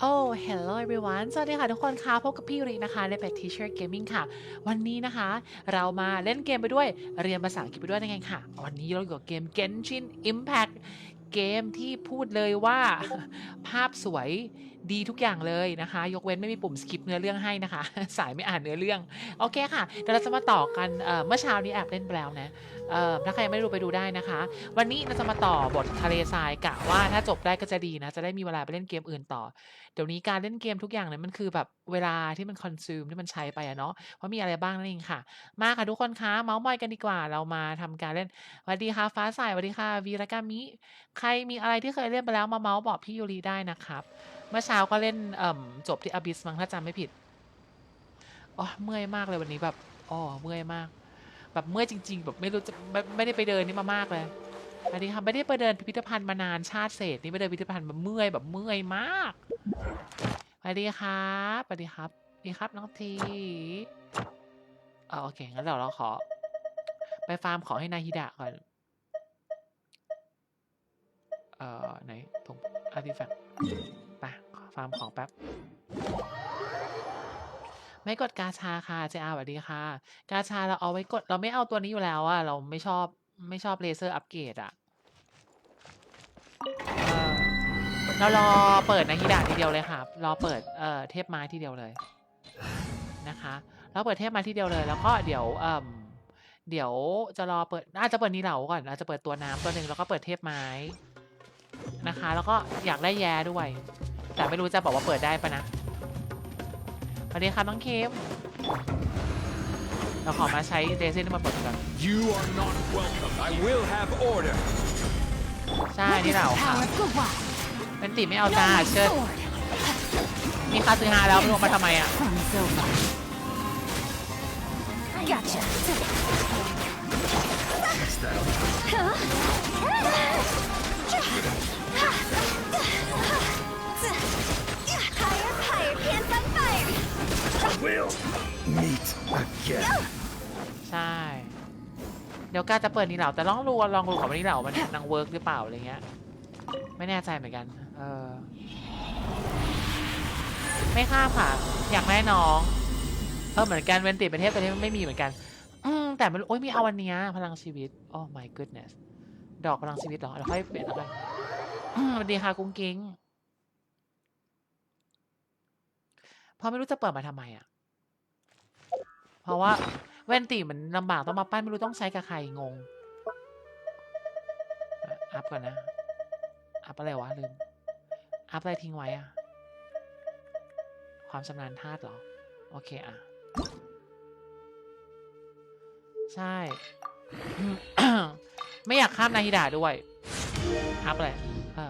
โอ้ hello everyone สวัสดีค่ะทุกคนค่ะพบกับพี่รินะคะในเป็ด Teacher Gaming ค่ะวันนี้นะคะเรามาเล่นเกมไปด้วยเรียนภาษาอังกฤษไปด้วยยังไงค่ะวันนี้เราอยู่กับเกม Genshin Impact เกมที่พูดเลยว่าภาพสวยดีทุกอย่างเลยนะคะยกเว้นไม่มีปุ่ม skip เนื้อเรื่องให้นะคะสายไม่อ่านเนื้อเรื่องโอเคค่ะเดี๋ยวเราจะมาต่อกันเมื่อเช้านี้แอบเล่นไปแล้วนะถ้าใครยังไม่รู้ไปดูได้นะคะวันนี้เราจะมาต่อบททะเลทรายกะว่าถ้าจบได้ก็จะดีนะจะได้มีเวลาไปเล่นเกมอื่นต่อ เดี๋ยวนี้การเล่นเกมทุกอย่างเนี่ยมันคือแบบเวลาที่มันคอนซูมที่มันใช้ไปอะเนาะว่ามีอะไรบ้างนั่นเองค่ะมาค่ะทุกคนคะเมาส์มอยกันดีกว่าเรามาทำการเล่นสวัสดีค่ะฟ้าใสสวัสดีค่ะวีรกามิใครมีอะไรที่เคยเล่นไปแล้วมาเมาส์บอกพี่ยูริได้นะครับเมื่อเช้าก็เล่นจบที่อบิสมั้งถ้าจำไม่ผิดอ๋อเมื่อยมากเลยวันนี้แบบอ๋อเมื่อยมากแบบเมื่อยจริงๆแบบไม่รู้จะไม่ได้ไปเดินนี่มามากเลยอันนี้ค่ะไม่ได้ไปเดินพิพิธภัณฑ์มานานชาติเศษนี่ไปเดินพิพิธภัณฑ์แบบเมื่อยแบบเมื่อยมาก สวัสดีครับสวัสดีครับสวัสดีครับน้องทีโอเคงั้นเดี๋ยวเราขอไปฟาร์มขอให้นาฮิดะก่อนไหนตรงอาร์ติแฟกต์ไปฟาร์มของแป๊บไม่กดกาชาค่ะเจอาสวัสดีค่ะกาชาเราเอาไว้กดเราไม่เอาตัวนี้อยู่แล้วอะเราไม่ชอบเลเซอร์อัปเกรดอะเออเรารอเปิดนาฮิดะทีเดียวเลยครับรอเปิดเทพไม้ทีเดียวเลยนะคะเราเปิดเทพไม้ทีเดียวเลยแล้วก็เดี๋ยวจะรอเปิดอาจจะเปิดนีเหลาก่อนอาจจะเปิดตัวน้ำตัวหนึ่งแล้วก็เปิดเทพไม้นะคะแล้วก็อยากได้แย้ด้วยแต่ไม่รู้จะบอกว่าเปิดได้ปะนะสวัสดีครับน้องเคมเราขอมาใช้เดซินมาเปิดก่อน You are not welcome. I will have order. ใช่นี่เหลาค่ะเป็นติไม่เอาจ้าเชิดมีคาซึฮาแล้วไม่รู้มาทำไมอ่ะ Gotcha. Higher, higher, pants on fire. We'll meet again. ใช่เดี๋ยวกาจะเปิดนี่เหลาแต่ลองดูก่อนว่านี่เหลามันนางเวิร์กหรือเปล่าอะไรเงี้ยไม่แน่ใจเหมือนกันไม่ข้ามค่ะอยากได้น้องเหมือนกันเวนติประเทศตัวนี้ไม่มีเหมือนกันแต่ไม่รู้โอ้ยมีเอาวันนี้พลังชีวิตโอ้ my goodness ดอกพลังชีวิตเหรอเดี๋ยวค่อยเปลี่ยนอะไรสวัสดีค่ะกุ้งกิ้งเพราะไม่รู้จะเปิดมาทำไมอ่ะเพราะว่าเวนติมันลำบากต้องมาปั้นไม่รู้ต้องใช้กับใครงงอัพก่อนนะอัพอะไรวะลืมอัพอะไรทิ้งไว้อะความชำนาญธาตุเหรอโอเคอะใช่ ไม่อยากข้ามนาฮิดาด้วยอัพเลย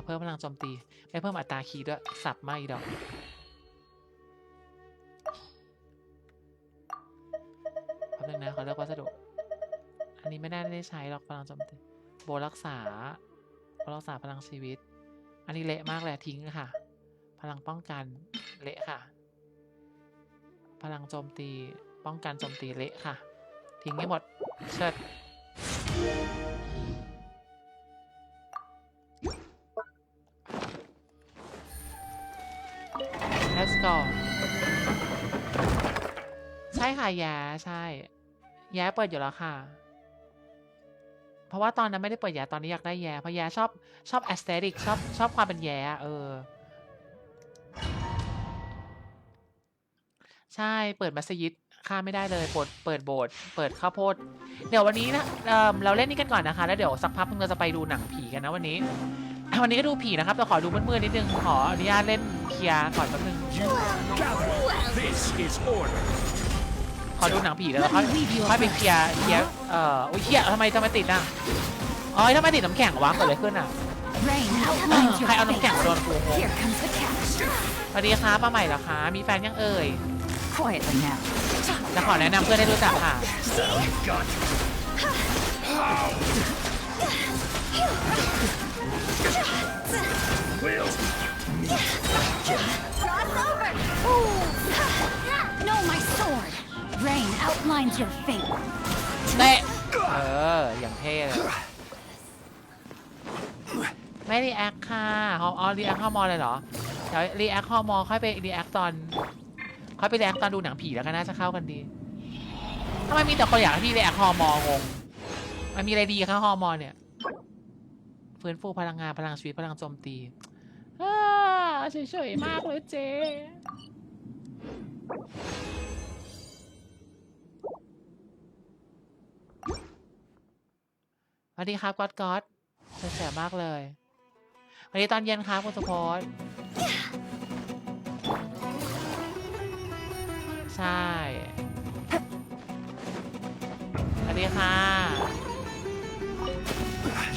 เพิ่มพลังโจมตีไม่เพิ่มอัตราคีย์ด้วยสับมาอีดอกแป๊บนึงนะขอเลือกวัสดุอันนี้ไม่ได้ใช้หรอกพลังโจมตีโบรักษาพลังชีวิตอันนี้เละมากเลยทิ้งค่ะพลังป้องกันเละค่ะพลังโจมตีป้องกันโจมตีเละค่ะทิ้งให้หมดเชิดlet's go ใช่ค่ะแย้ใช่แย้เปิดอยู่แล้วค่ะเพราะว่าตอนนั้นไม่ได้เปิดแย้ตอนนี้อยากได้แย้เพราะแย้ชอบ aesthetic ชอบความเป็นแย้ใช่เปิดมัสยิดข้ามไม่ได้เลยเปิดโบสถ์เปิดข้าวโพดเดี๋ยววันนี้นะเราเล่นนี้กันก่อนนะคะแล้วเดี๋ยวสักพักเราจะไปดูหนังผีกันนะวันนี้ก็ดูผีนะครับแต่ขอดูมืดๆนิดนึงขออนุญาตเล่นเคลียร์ก่อนแป๊บนึง You are not welcome. This is order. ขอดูหนังผีแล้วค่อยไปเคลียร์โอ้ยเฮียทำไมติดอ่ะอ๋อทำไมติดน้ำแข็งวะเกิดอะไรขึ้นอ่ะ ใครเอาน้ำแข็งมาโดนกูงง Here comes the catch. สวัสดีค่ะป้าใหม่เหรอคะมีแฟนยังเอ่ย Quietly now. จะขอแนะนำเพื่อนให้รู้จักค่ะ Sound got you. We'll meet again. Cross over. Ooh. No, my sword. Rain outlines your fate. เตะอย่างเท่เลยไม่รีแอคค่ะรีแอคเข้ามอเลยเหรอ เดี๋ยวรีแอคฮอร์โมนค่อยไปรีแอคตอนดูหนังผีแล้วก็น่าจะเข้ากันดีทำไมมีแต่คนอยากให้พี่รีแอคฮอร์โมนงงมันมีอะไรดีคะฮอร์โมนเนี่ยฟื้นฟูพลังงานพลังชีวิตพลังโจมตีเฉยๆมากเลยเจ๊สวัสดีครับก๊อตแสบมากเลยวันนี้ตอนเย็นครับคุณสุพจน์ใช่สวัสดีค่ะ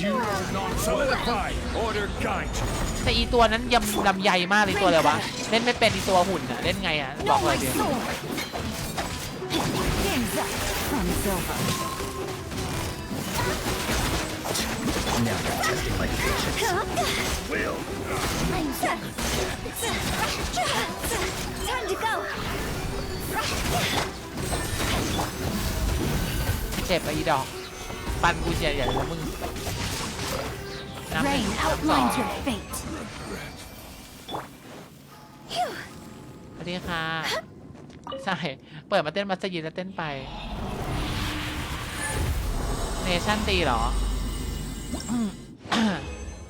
You are not solidified. Order guide you. แต่อีตัวนั้นยำลำใหญ่มากเลยตัวเลยวะเล่นไม่เป็นอีตัวหุ่นอะเล่นไงอะบอก No, เลย my ดิ sword! Game's up. Fun's over. Now you're testing my patience. Will. Time to go. เจ็บไปอีดอกปันกูเจียใหญ่เลยมึง Rain outlines your fate. สวัสดีค่ะใช่เปิดมาเต้นมัสยิดแล้วเต้นไปเนชั่นตีเหรอ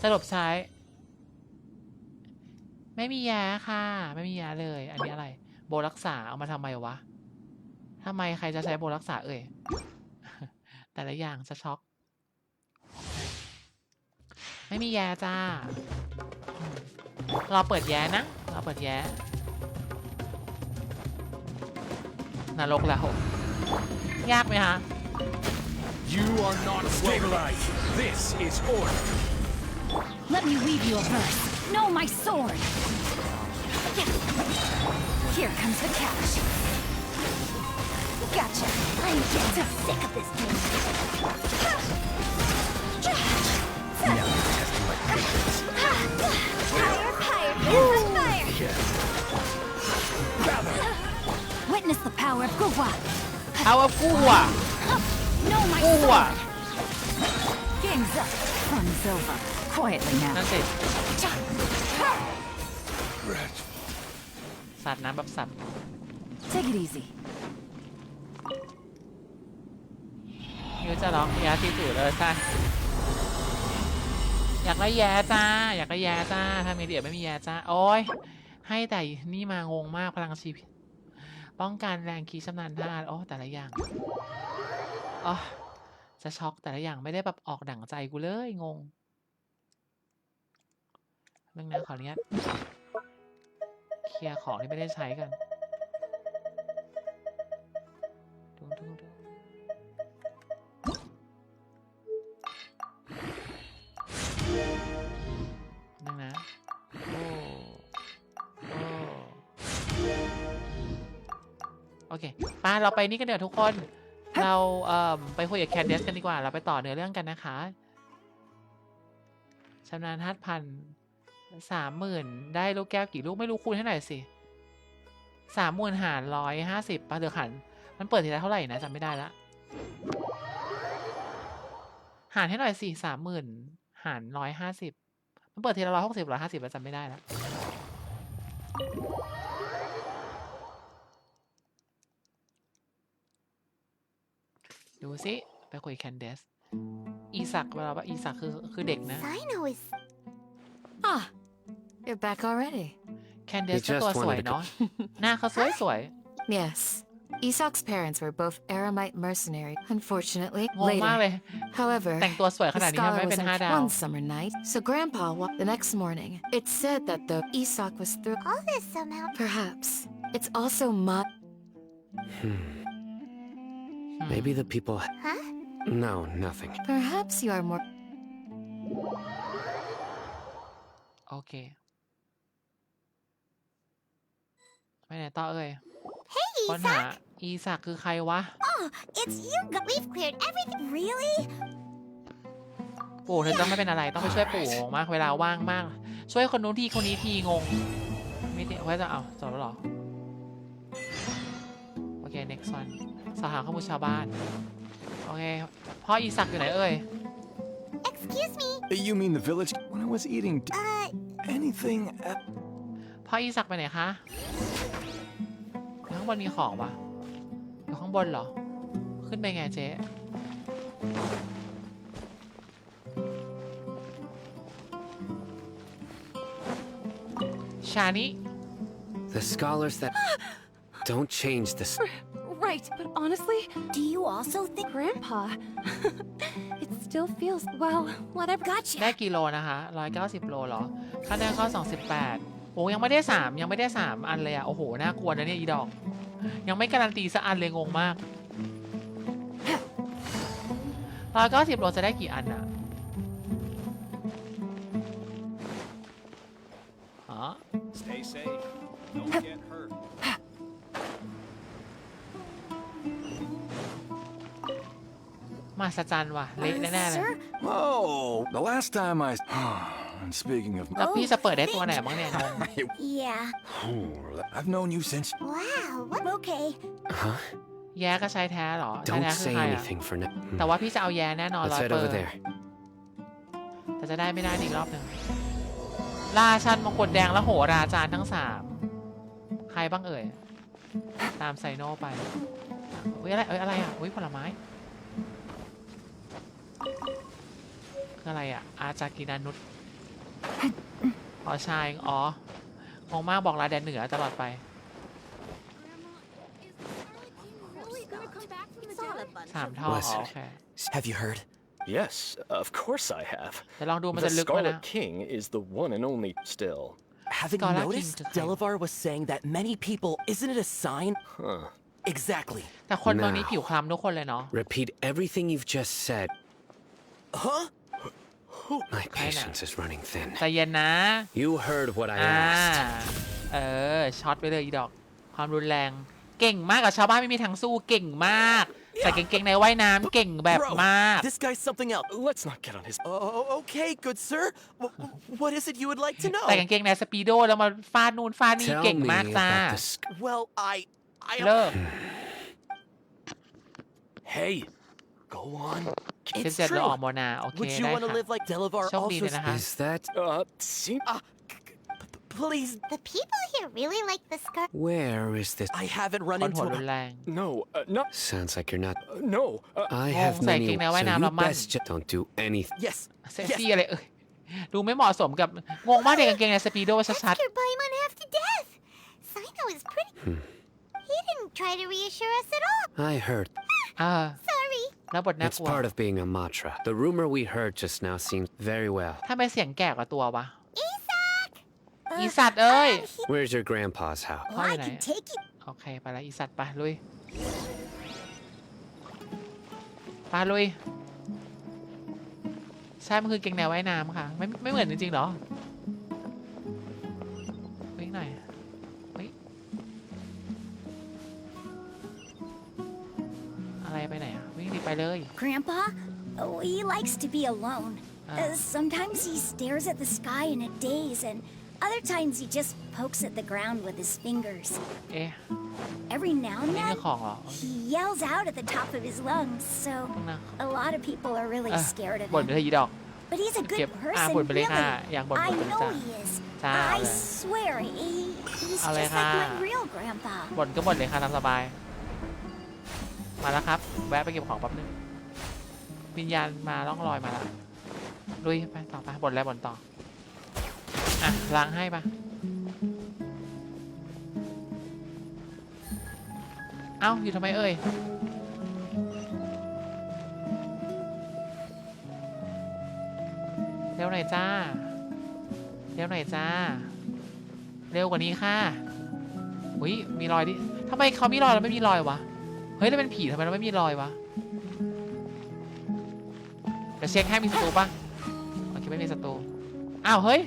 สรุปใช้ไม่มียาค่ะไม่มียาเลยอันนี้อะไรโบรักษาเอามาทำไมวะทำไมใครจะใช้โบรักษาเอ่ย แต่ละอย่างจะช็อกไม่มีแย่จ้าเราเปิดแย่นะเราเปิดแย่นรกแล้วยากไหมฮะ You are not stabilized. This is order. Let me weave you a verse. Know my sword. Here comes the cash. Gotcha. I'm getting sick of this game. Now you're testing my patience. Fire, fire, fire. Gather. Witness the power of Guwa. เอากู้อ่ะ Know my กู้อ่ะ sword. Game's up. Fun's over. Quietly นั่น now. สิสัตว์น้ำแบบสัตว์ Take it easy. มิวจะร้องยาที่สุดเลยใช่อยากได้แย่จ้าอยากได้แย่จ้าถ้ามีเดียไม่มีแย่จ้าโอ้ยให้แต่นี่มางงมากพลังชีวิตป้องกันแรงคีชำนาญธาตุโอ้แต่ละอย่างอ๋อจะช็อกแต่ละอย่างไม่ได้แบบออกดั่งใจกูเลยงงเรื่องนี้ขออนุญาตเคลียร์ของที่ไม่ได้ใช้กันดูนึงนะโอเคมาเราไปนี่กันเดี๋ยวทุกคนเราไปคุยกับแคนเดสกันดีกว่าเราไปต่อเนื้อเรื่องกันนะคะชำนาญธาตุพัน30,000ได้ลูกแก้วกี่ลูกไม่รู้คูณให้หน่อยสิ30,000 หาร 150ป่ะเดี๋ยวหันมันเปิดทีละเท่าไหร่นะจำไม่ได้ละหารให้หน่อยสิ30,000 หาร 150มันเปิดทีละ160 150แล้วจำไม่ได้ละดูสิไปคุยแคนเดสอีสักเวลาว่าอีสักคือเด็กนะ Sino is. Ah, you're back already. แคนเดสตัวสวยเนาะหน้าเขาสวย Yes. Isak's parents were both Aramite mercenary. Unfortunately, งงมากเล later. ย However, แต่งตัวสวยข the นาดนี้ทำไม scholar ไม่ was เป็น out 5 ดาว one summer night, so Grandpa the next morning. It's said that the Isak was through. All this somehow. Perhaps it's also Maybe the people. Huh? No, nothing. Perhaps you are more. โอเคไปไหนต่อเอ่ย Hey, ค้นหาอีสักคือใครวะ Oh, it's you. We've cleared everything. Really? ปู่เธอต้องไม่เป็นอะไรต้องไปช่วยปู่งงมากเวลาว่างมาก ช่วยคนนู้นทีคนนี้ทีงงไม่ได้ไว้จะเอาจบแล้วเหรอโอเค next one สอบถามข้อมูลชาวบ้านโอเคพ่ออีสักอยู่ไหนเอ่ย Excuse me. You mean the village? When I was eating anything at พ่ออีสักไปไหนคะข้างบนมีของปะอยู่ข้างบนเหรอขึ้นไปไงเจ๊ชานิ The scholars that don't change this. Right, but honestly, Do you also think Grandpa, it still feels, well, whatever. ได้ gotcha? กิโลนะคะ190โลเหรอคะแนนข้อ28โอ้ยังไม่ได้3ยังไม่ได้3อันเลยอ่ะโอ้โหน่ากลัวนะเนี่ยอีดอกยังไม่การันตีสักอันเลยงงมาก190โลจะได้กี่อันอ่ะฮะ Stay safe. Don't get hurt. มาสจันว่ะเละแน่ๆเลย Sir? Oh, the last time I. And speaking of. แล้วพี่จะเปิดได้ตัวไหนบ้างเนี่ยงง Yeah. I've known you since. Wow. Okay. Huh? แย่ก็ใช้แท้เหรอใช้ Don't แท้คือ say ใครอ่ะ anything for now. แต่ว่าพี่จะเอาแย่แน่นอน Let's head 100% over there. แต่จะได้ไม่ได้อีกรอบหนึ่งราชันมงกุฎแดงและโหราจารย์ทั้ง3ใครบ้างเอ่ยตามไซโนไปเฮ้ยอะไรอะไรอ่ะเฮ้ยผลไม้คืออะไรอ่ะอาจากินานุษอ๋อชายอ๋องงมากบอกลาแดนเหนือตลอดไป3ท่ออ๋อโอเค Have you heard? Yes, of course I have. เดี๋ยวลองดูมัน The จะลึกไหมนะ Scarlet King is the one and only still. Haven't you Scarlet noticed? King to say. Delavar was saying that many people. Isn't it a sign? Huh. Exactly. แต่คนเมืองนี้ Now. ผิวคล้ำทุกคนเลยเนาะ Repeat everything you've just said. Huh? My patience is running thin. ใจเย็นนะ You heard what I อ่า asked. ช็อตไปเลยอีดอก ความรุนแรง เก่งมากกับชาวบ้านไม่มีทางสู้เก่งมาก ใส่กางเกงในว่ายน้ำเก่งแบบ Bro, มาก this guy's something else. Let's not get on his. Oh, okay, good sir. What is it you would like to know? ใส่กางเกงในสปีโดแล้วมาฟาดนู่นฟาดนี่ Tell เก่ง me มากจ้า about the Well, I. เลิก Hey, go on. เสร็จ It's เสร็จแล้ว true. ออกโมนาโอเค Would you ได้ want to ค่ะ live like Delavar โชคดี also? เลยนะคะ Is that See? Please, The people here really like the scar. where is this? I haven't ค run นหัว into. รุนแรง No, no, Sounds like you're not. no. I Oh, have say many. king now, So why not, you Laman? best just don't do anything. Yes. เซ็กซี่อะไรเอ่ยดูไม่เหมาะสมกับงงมากเด็กกางเกงในสปีโดชัด Oscar Paimon half to death. Sino is pretty. He didn't try to reassure us at all. I heard. ๆSorry. แล้วบทน่า It's กลัว part of being a Matra. The rumor we heard just now seemed very well. ถ้าเป็นเสียงแก่กว่าตัววะ Isak. อีสัตว์เอ้ย Where's your grandpa's house? Oh, I can take it. โอเคไปแล้วอีสัตว์ไปลุยไปลุยใช่มันคือเกงแนวว่ายน้ำค่ะไม่เหมือนจริงๆเหรอวิ่งหน่อยเฮ้ยอะไรไปไหนอะวิ่งดีไปเลย Grandpa, oh, he likes to be alone. Ah. Sometimes he stares at the sky in a daze, and other times he just pokes at the ground with his fingers. เอ๊ะ Every now อัน and นี้คือ then, ของเหรอ he yells out at the top of his lungs, so ต้องนะ a lot of people are really เอ้ย scared of บ่นไป him. เถอะอีดอก But he's a เก็บ good อ่ะ person, บ่นไปเลย really. ค่ะอยากบ่น I บ่นไปเลย know จ้ะ he is. Cha, I okay. swear, he's Ale just like ha. my real grandpa. บ่นก็บ่นเลยค่ะตามสบาย มาแล้วครับ แวะไปเก็บของแป๊บนึงวิญญาณมาล่องลอยมาแล้วลุยไปต่อไปบ่นแล้วบ่นต่ออ่ะล้างให้ปะเอ้าอยู่ทำไมเอ่ยเร็วหน่อยจ้าเร็วหน่อยจ้าเร็วกว่านี้ค่ะอุ้ยมีรอยดิทำไมเขามีรอยแล้วไม่มีรอยวะเฮ้ยแล้วเป็นผีทำไมเราไม่มีรอยวะเดี๋ยวเช็คให้มีศัตรูปะโอเคไม่มีศัตรูอ้าวเฮ้ย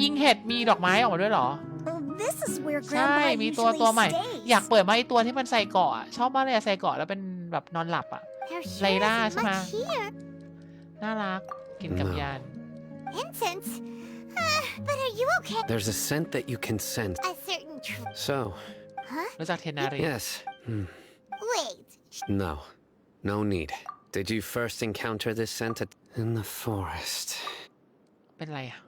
ยิงเห็ดมีดอกไม้ออกมาด้วยเหรอ Oh, this is where ใช่ Grandpa มี usually ตัวใหม่ stays. อยากเปิดมาไอตัวที่มันใส่เกาะอะชอบมากเลยอะใส่เกาะแล้วเป็นแบบนอนหลับอ่ะ There sure Layla, isn't sama. much here. น่ารักกินกับ No. ยาน Incense? But are you okay? There's a scent that you can sense. A certain So, รู้จักเทนารี yes. Wait. No. No need. Did you first encounter this scent in the forest? เป็นไรอ่ะ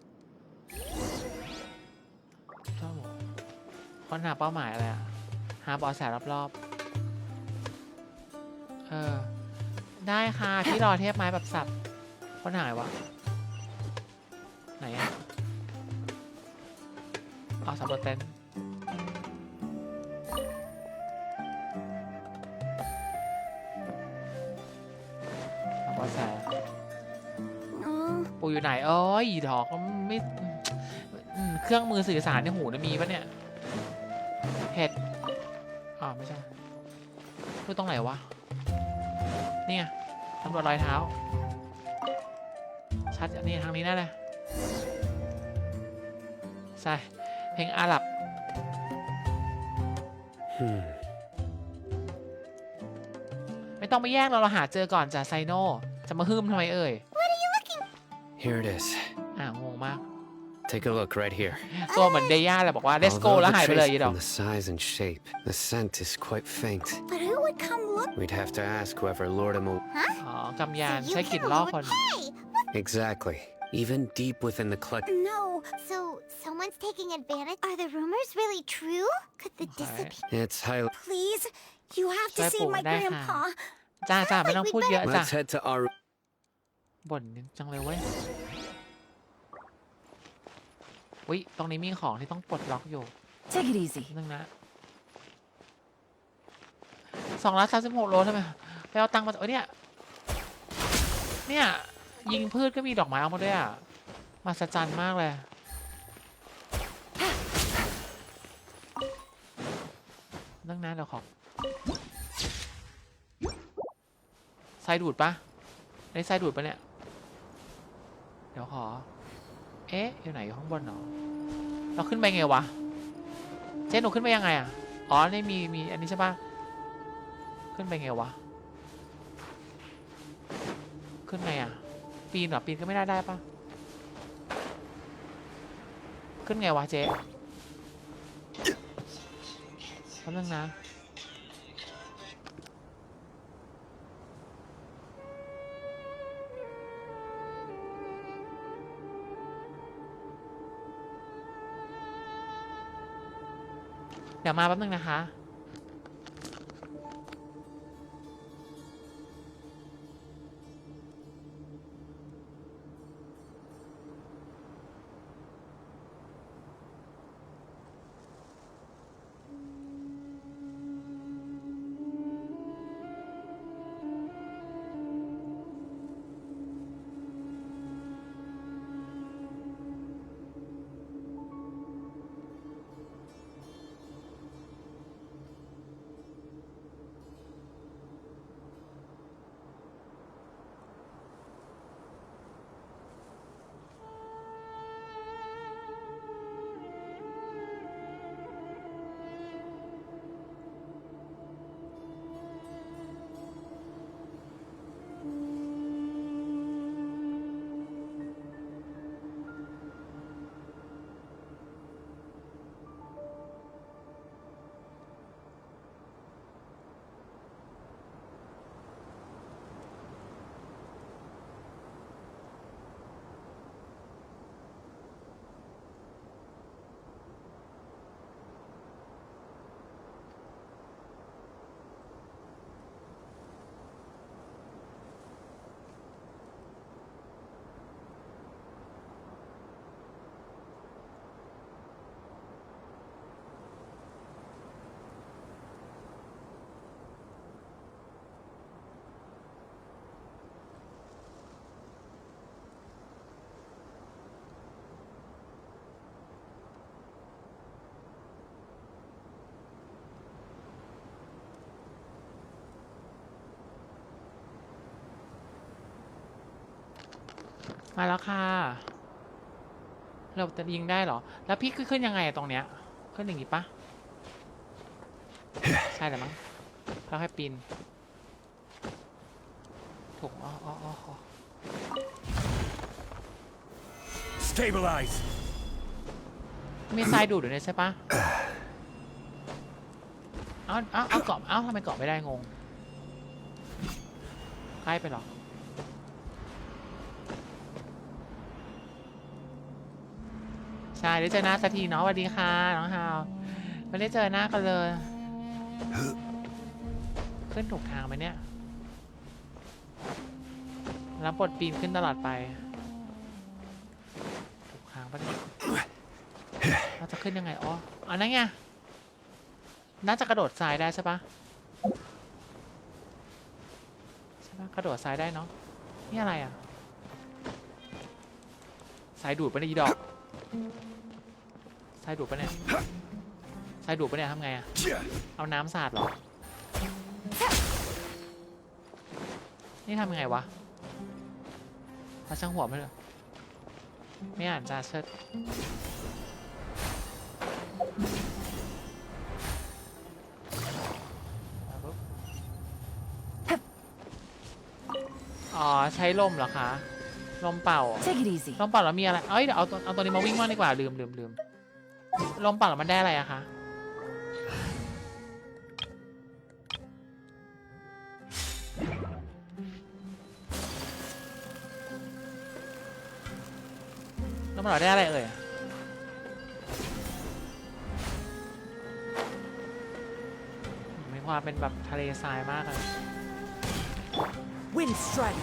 ค้นหาเป้าหมายอะไรอะหาเบาะแสรอบๆได้ค่ะ พี่รอเทพไม้แบบสับค้นหายวะไหนอะเอาสำรวจเต็นท์หาเบาะแส Oh, ปูอยู่ไหนเอ้ยดอกไม่เครื่องมือสื่อสารในหูนะมีปะเนี่ยเห็ดอ๋อไม่ใช่พูดตรงไหนวะเนี่ยตำรวจรอยเท้าชัดนี่ทางนี้แน่เลยใช่เพลงอาหรับ ไม่ต้องไปแยกเราหาเจอก่อนจ้ะไซโนจะมาฮึมทำไมเอ่ย Here it is. งงมาก Take a look right here. ตัวเหมือนเดย่าแหละบอกว่า let's go Although แล้ว the หายไปเลย trace ยีดอก and the size and shape, the scent is quite faint. but who would come look? We'd have to ask whoever lured him. อ๋อกำยาน So ใช้ you กลิ่น can ล่อ lure- คน Hey! Exactly. Even deep within the clutch. No. So, someone's taking advantage? Are the rumors really true? Could the disappear? It's highly. Please, you have to Sorry, see my Paul, dai ha. grandpa. จ้าจ้าไม่ต้องพูดเยอะจ้ะ Let's head to our. บ่นจังเลยเว้ยวิตรงนี้มีของที่ต้องปลดล็อกอยู่ Take it easy. นึงนะ236 โลใช่ไหมไปเอาตังค์มาเนี่ยยิงพืชก็มีดอกไม้ออกมาด้วยอ่ะมหัศจรรย์มากเลยนึงนะเดี๋ยวขอไซดูดปะได้ไซดูดปะเนี่ยเดี๋ยวขอเอ๊ะอยู่ไหนอยู่ข้างบนเนาะเราขึ้นไปไงวะเจ๊หนูขึ้นไปยังไงอ่ะอ๋อนี่มีอันนี้ใช่ปะขึ้นไปไงวะขึ้นไงอ่ะปีนเหรอปีนก็ไม่ได้ปะขึ้นไงวะเจ๊แป๊บนึงนะเดี๋ยวมาแป๊บนึงนะคะ มาแล้วค่ะ เราจะยิงได้เหรอ แล้วพี่ขึ้นยังไงอะตรงเนี้ย ขึ้นอย่างงี้ปะ ใช่แต่มั้งเราให้ปีน ถูกอ๋อ Stabilize. มีทรายดูดอยู่เนี่ยใช่ปะเอาเกาะทำไมเกาะไม่ได้งง ใกล้ไปหรอ ใช่เดี๋ยวเจอหน้าสักทีเนาะสวัสดีค่ะน้องฮาว ไม่ได้เจอหน้ากันเลย ขึ้นถูกทางไหมเนี่ยรับบทปีนขึ้นตลอดไปถูกทางปะเนี่ยเราจะขึ้นยังไงอ๋ออันนั้นไงน่าจะกระโดดทรายได้ใช่ปะใช่ปะกระโดดทรายได้เนาะนี่อะไรอ่ะสายดูดปะเนี่ยอีดอกสายดูดปะเนี่ยสายดูดปะเนี่ยทำไงอ่ะเอาน้ำสาดเหรอนี่ทำยังไงวะมาช่างหัวไม่เลยไม่อ่านจ้าเชิดอ๋อใช้ลมเหรอคะลมเป่า Take it easy. ลมเป่าแล้วมีอะไรเอ้ยเดี๋ยวเอาตัวนี้มาวิ่งมากดีกว่าลืมลมเป่าแล้วมันได้อะไรอะคะลมเป่าได้อะไรเอ่ยมีความเป็นแบบทะเลทรายมากเลย Wind strike.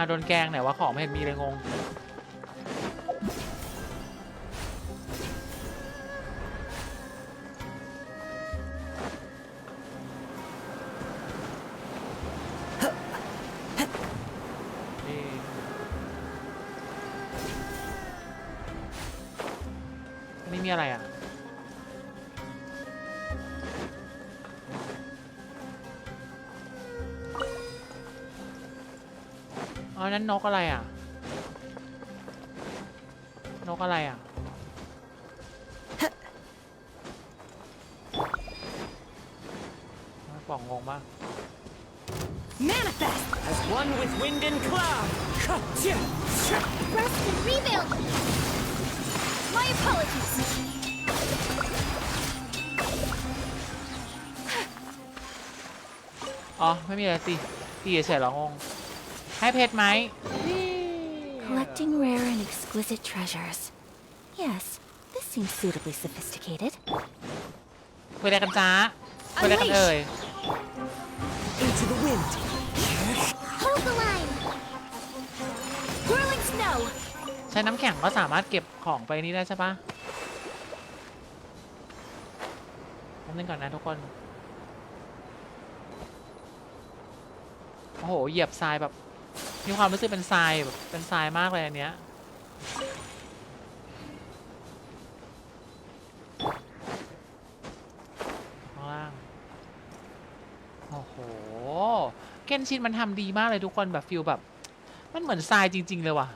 โดนแกงไหนว่าของไม่เห็นมีเลยงงนี่มีอะไรอ่ะอ๋อนั่นนกอะไรอ่ะนกอะไรอ่ะป่องงงมาก Manifest! As one with wind and cloud. Rest and rebuild! My apologies! อ๋อไม่มีอะไรตีเฉยๆหรองงให้เพชรไหม Collecting rare and exquisite treasures. Yes, this seems suitably sophisticated. คุยอะไรกันจ้าคุยอะไรกันเอ่ย Into the wind. Hold the line! Whirling snow! ใช้น้ำแข็งก็สามารถเก็บของไปนี้ได้ใช่ปะแป๊บนึงก่อนนะทุกคนโอ้โหเหยียบทรายแบบมีความรู้สึกเป็นทรายแบบเป็นทรายมากเลยอันเนี้ยข้างล่างโอ้โหเกนชินมันทำดีมากเลยทุกคนแบบฟิลแบบมันเหมือนทรายจริงๆเลยว่ะ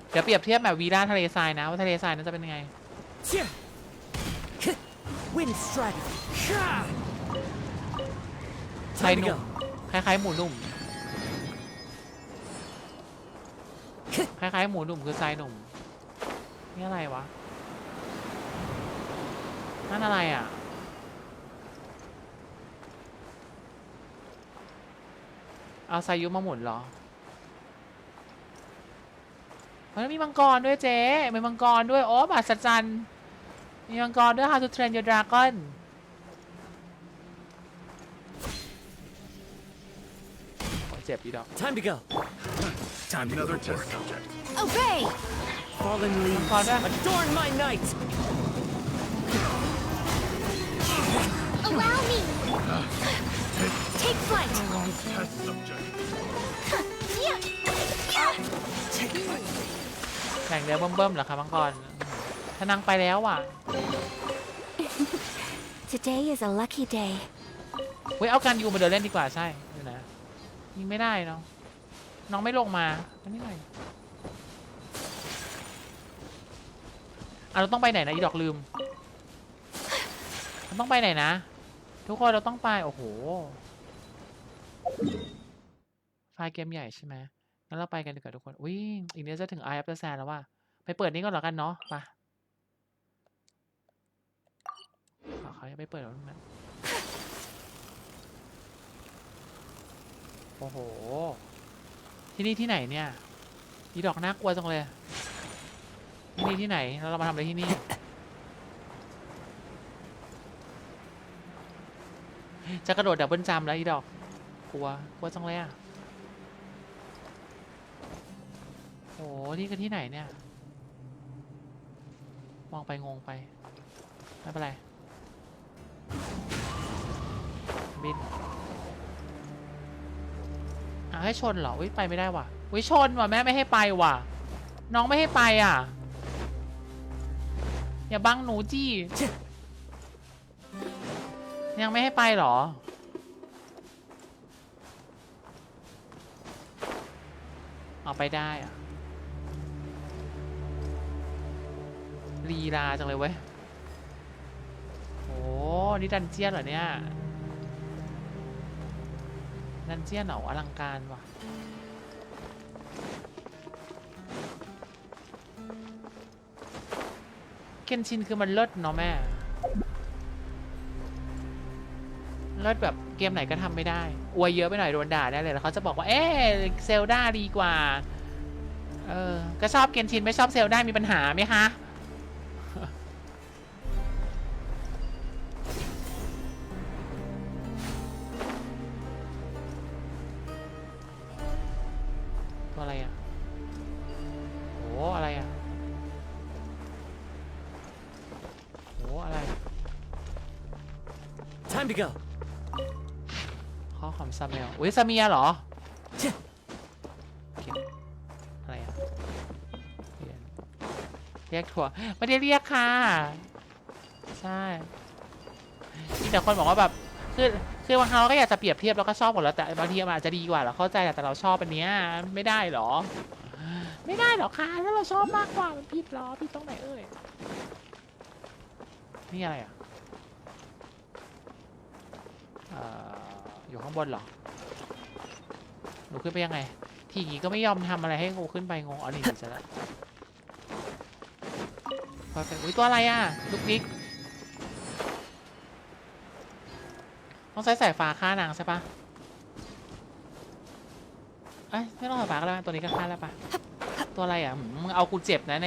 เดี๋ยวเปรียบเทียบแบบวีด้าทะเลทรายนะว่าทะเลทรายนั้นจะเป็นยังไง Wind strike. ทรายหนุ่มคล้ายๆหมูหนุ่มคล้ายๆหมูหนุ่มคือทรายหนุ่มนี่อะไรวะนั่นอะไรอ่ะเอาทรายยุบมาหมุนเหรอมันมีมังกรด้วยเจ๊มีมังกรด้วยโอ้มหัศจรรย์มีมังกรด้วย How to Train Your Dragon เจ็บอีดอก Time to go. Time to another test. Obey! Fallen leaves. Adorn my night. Allow me! Take flight! Test subject. Yeah! แข่งเรือเบิ่มๆเหรอคะมังกรถ้านางไปแล้วอ่ะ Today is a lucky day. เว้ยเอาการยูมาเดินเล่นดีกว่าใช่ดูนะยิงไม่ได้เนาะน้องไม่ลงมาอันนี้หน่อยเราต้องไปไหนนะอีดอกลืมเราต้องไปไหนนะทุกคนเราต้องไปโอ้โหไฟล์เกมใหญ่ใช่ไหมงั้นเราไปกันดีกว่าทุกคนอุ้ยอีกนิดจะถึง Eye of the Sand แล้วว่ะไปเปิดนี้ก่อนแล้วกันเนาะไปเขาจะไปเปิดแล้วนะโอ้โหที่นี่ที่ไหนเนี่ยอีดอกน่ากลัวจังเลย ที่นี่ที่ไหนแล้วเรามาทำอะไรที่นี่จะกระโดดดับเบิลจัมป์แล้วอีดอกกลัวจังเลยอ่ะโอ้นี่คือที่ไหนเนี่ยมองไปงงไปไม่เป็นไรบินให้ชนเหรอวิไปไม่ได้ว่ะวิชนว่ะแม่ไม่ให้ไปว่ะน้องไม่ให้ไปอ่ะอย่าบังหนูจี้ยังไม่ให้ไปเหรอเอาไปได้อ่ะลีลาจังเลยเว้ยโอ้นี่ดันเจียนเหรอเนี่ยดันเจียนเหรออลังการว่ะเคนชินคือมันเลิศเนาะแม่เลิศแบบเกมไหนก็ทำไม่ได้อวยเยอะไปหน่อยโดนด่าได้เลยแล้วเขาจะบอกว่าเอ๊ะเซลดาดีกว่าก็ชอบเกนชินไม่ชอบเซลดามีปัญหาไหมคะตัวอะไรอ่ะโอ้อะไรอ่ะโอ้อะไร Time to go. ข้อความซาเมลอุ้ยซาเมียเหรอเก็บอะไรอ่ะเรียกถั่วไม่ได้เรียกค่ะใช่มีแต่คนบอกว่าแบบคือบางครั้งเราก็อยากจะเปรียบเทียบแล้วก็ชอบหมดแล้วแต่บางทีมันอาจจะดีกว่าเราเข้าใจแต่เราชอบอันเนี้ยไม่ได้หรอไม่ได้หรอค่ะถ้าเราชอบมากกว่ามันผิดหรอผิดตรงไหนเอ่ยนี่อะไรอ่ะอยู่ข้างบนเหรอหนูขึ้นไปยังไงทีนี้ก็ไม่ยอมทำอะไรให้กูขึ้นไปงงอ๋อนี่ดีจะละพอเป็นอุ้ยตัวอะไรอ่ะลูกนิกต้องใช้สายฟ้าฆ่านางใช่ปะเอ้ยไม่ต้องสายฟ้าก็แล้วตัวนี้ก็ฆ่าแล้วปะตัวอะไรอ่ะมึงเอากูเจ็บนะ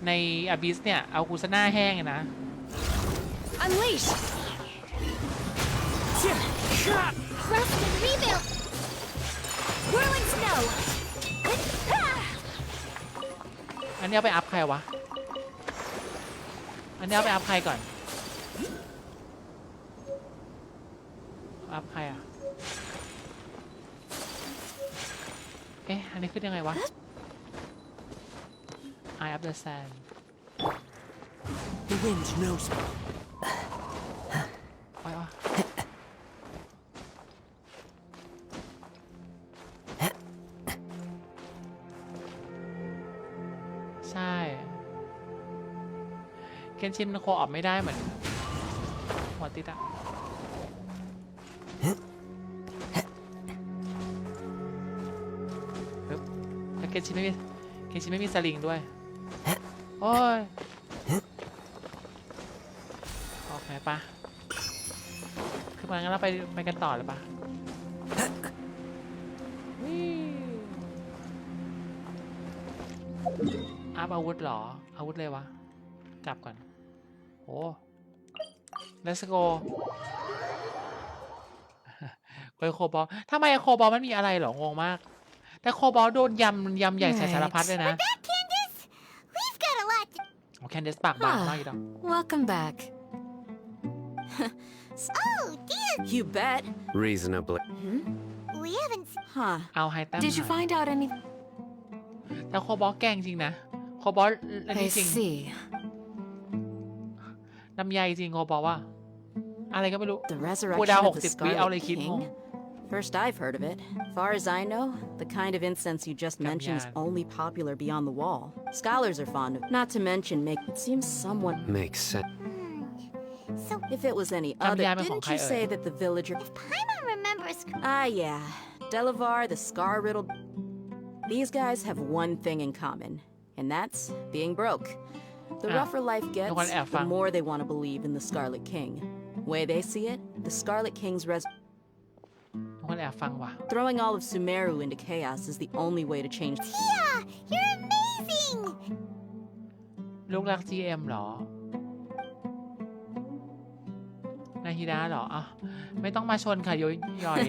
ในอบิสเนี่ยเอากูซะหน้าแห้งนะ Unleash! Rust and rebuild. Whirling snow. อันนี้เอาไปอัพใครวะอันนี้เอาไปอัพใครก่อนอัพใครอ่ะเอ๊ะอันนี้ขึ้นยังไงวะ Eye of the Sand The wind knows. ไปวะใช่เคนชินโคออฟไม่ได้เหมือนหัวติดอะปึ๊บแล้วเคนชินไม่มีสลิงด้วยโอ้ยโอเคปะคือมันงั้นเราไปกันต่อเลยปะอัพอาวุธเหรออาวุธเลยวะกลับก่อนโอ้ let's go ไปโคบอลทำไมโคบอลมันมีอะไรเหรองงมากแต่โคบอลโดนยำใหญ่ใส่สารพัดเลยนะ Candace, we've got a lot. โอ้แคนเดสปากบางมากอีกแล้ว Welcome back. Oh, dear. You bet. Reasonably. We haven't. Huh. เอาไฮแต้ม Did you find out any? แต่โคบอลแกล้งจริงนะโคบอลอัน I นี้จริง see. ลำไยจริงโคบอลว่าอะไรก็ไม่รู้ The กูดาว resurrection of the 60 วิเอาเลย Scarlet คิดงง King? First I've heard of it. Far as I know, the kind of incense you just mentioned is Gamyan. only popular beyond the wall. Scholars are fond of. Not to mention, it seems someone. Makes sense. So, If it was any other, Gamyan didn'tของ you ใคร say เอ่ย that the villager? if Paimon remembers. Ah, yeah, Delavar, the scar-riddled. These guys have one thing in common, and that's being broke. The Ah, rougher life gets, one F, the ah. more they want to believe in the Scarlet King. Way they see it, the Scarlet King's ทุกคนแอบฟังว่ะ throwing all of Sumeru into chaos is the only way to change. Yeah, you're amazing. ลูกรัก GM เหรอ นาฮิดาเหรออ่ะไม่ต้องมาชนค่ะย่อย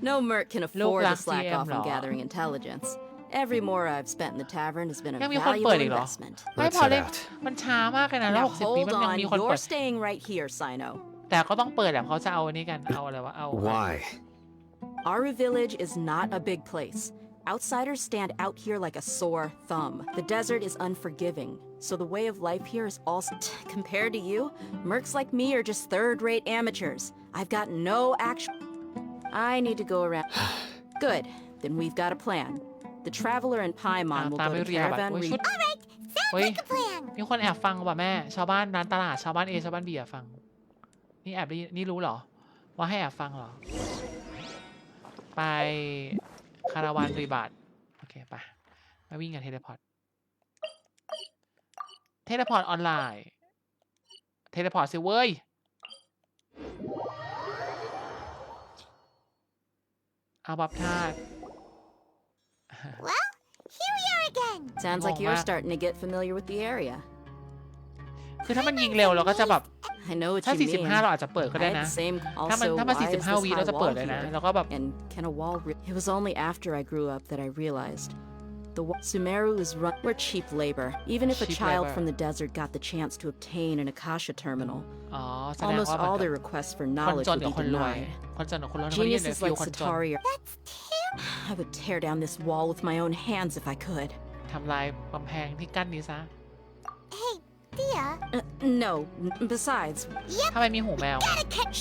No merc can afford to Luke slack Luxiem off on law. gathering intelligence. Every mora I've spent in the tavern has been a ยังมีคน valuable เปิดอีกเหรอ investment. ไม่พอเล่นมันช้ามากเลยนะแล้ว Now 60 ปี hold มันยัง on, มีคนเปิ you're ด staying right here, Sino. แต่ก็ต้องเปิดแหละเขาจะเอาอันนี้กันเอาอะไรวะเอา Why? Aru Village is not a big place. Outsiders stand out here like a sore thumb. The desert is unforgiving, so the way of life here is also... Compared to you, mercs like me are just third-rate amateurs. I've got no action... I need to go around... Good, then we've got a plan. The Traveler and Paimon will ตาม go ไม่ to เรียบ Caravan โอ้ย Re... ชุด Alright, sounds Wait. like a plan. มีคนแอบฟังว่ะแม่ ชาวบ้านร้านตลาดชาวบ้านเอชาวบ้านบีฟัง นี่แอบได้นี่รู้เหรอ ว่าให้แอบฟังเหรอ ไปคาราวานรีบาร์ดโอเคไปมาวิ่งกันเทเลพอร์ตออนไลน์ เทเลพอร์ตสิเว้ย เอาบับธาตุ Well, here we are again. Sounds like Ngộ you're mạc. starting to get familiar with the area. คือถ้ามันยิงเร็วเราก็จะแบบ I know what ถ้า you mean. 45 เราอาจจะเปิดก็ I ได้ had นะ the same ถ้ามัน also ถ้ามัน why is this 45 วิเราจะ high เปิด wall เลยนะ here? แล้วก็แบบ And can a wall it was only after I grew up that I realized Sumeru is run we're cheap labor. Even if a Cheap child labor. from the desert got the chance to obtain an Akasha terminal, อ๋อแสดง almost ว่ามัน all ก็ their requests for คน knowledge จน would กับ be คนรวย denied. คนจนกับคนรวยเขาเรียกใน Geniuses ฟิล like คนจน Satari are That's terrible. I would tear down this wall with my own hands if I could. ทำลายกำแพงที่กั้นนี้ซะ Hey, Thea. No, besides, ถ้าไม่มีหูแมว Gotta catch.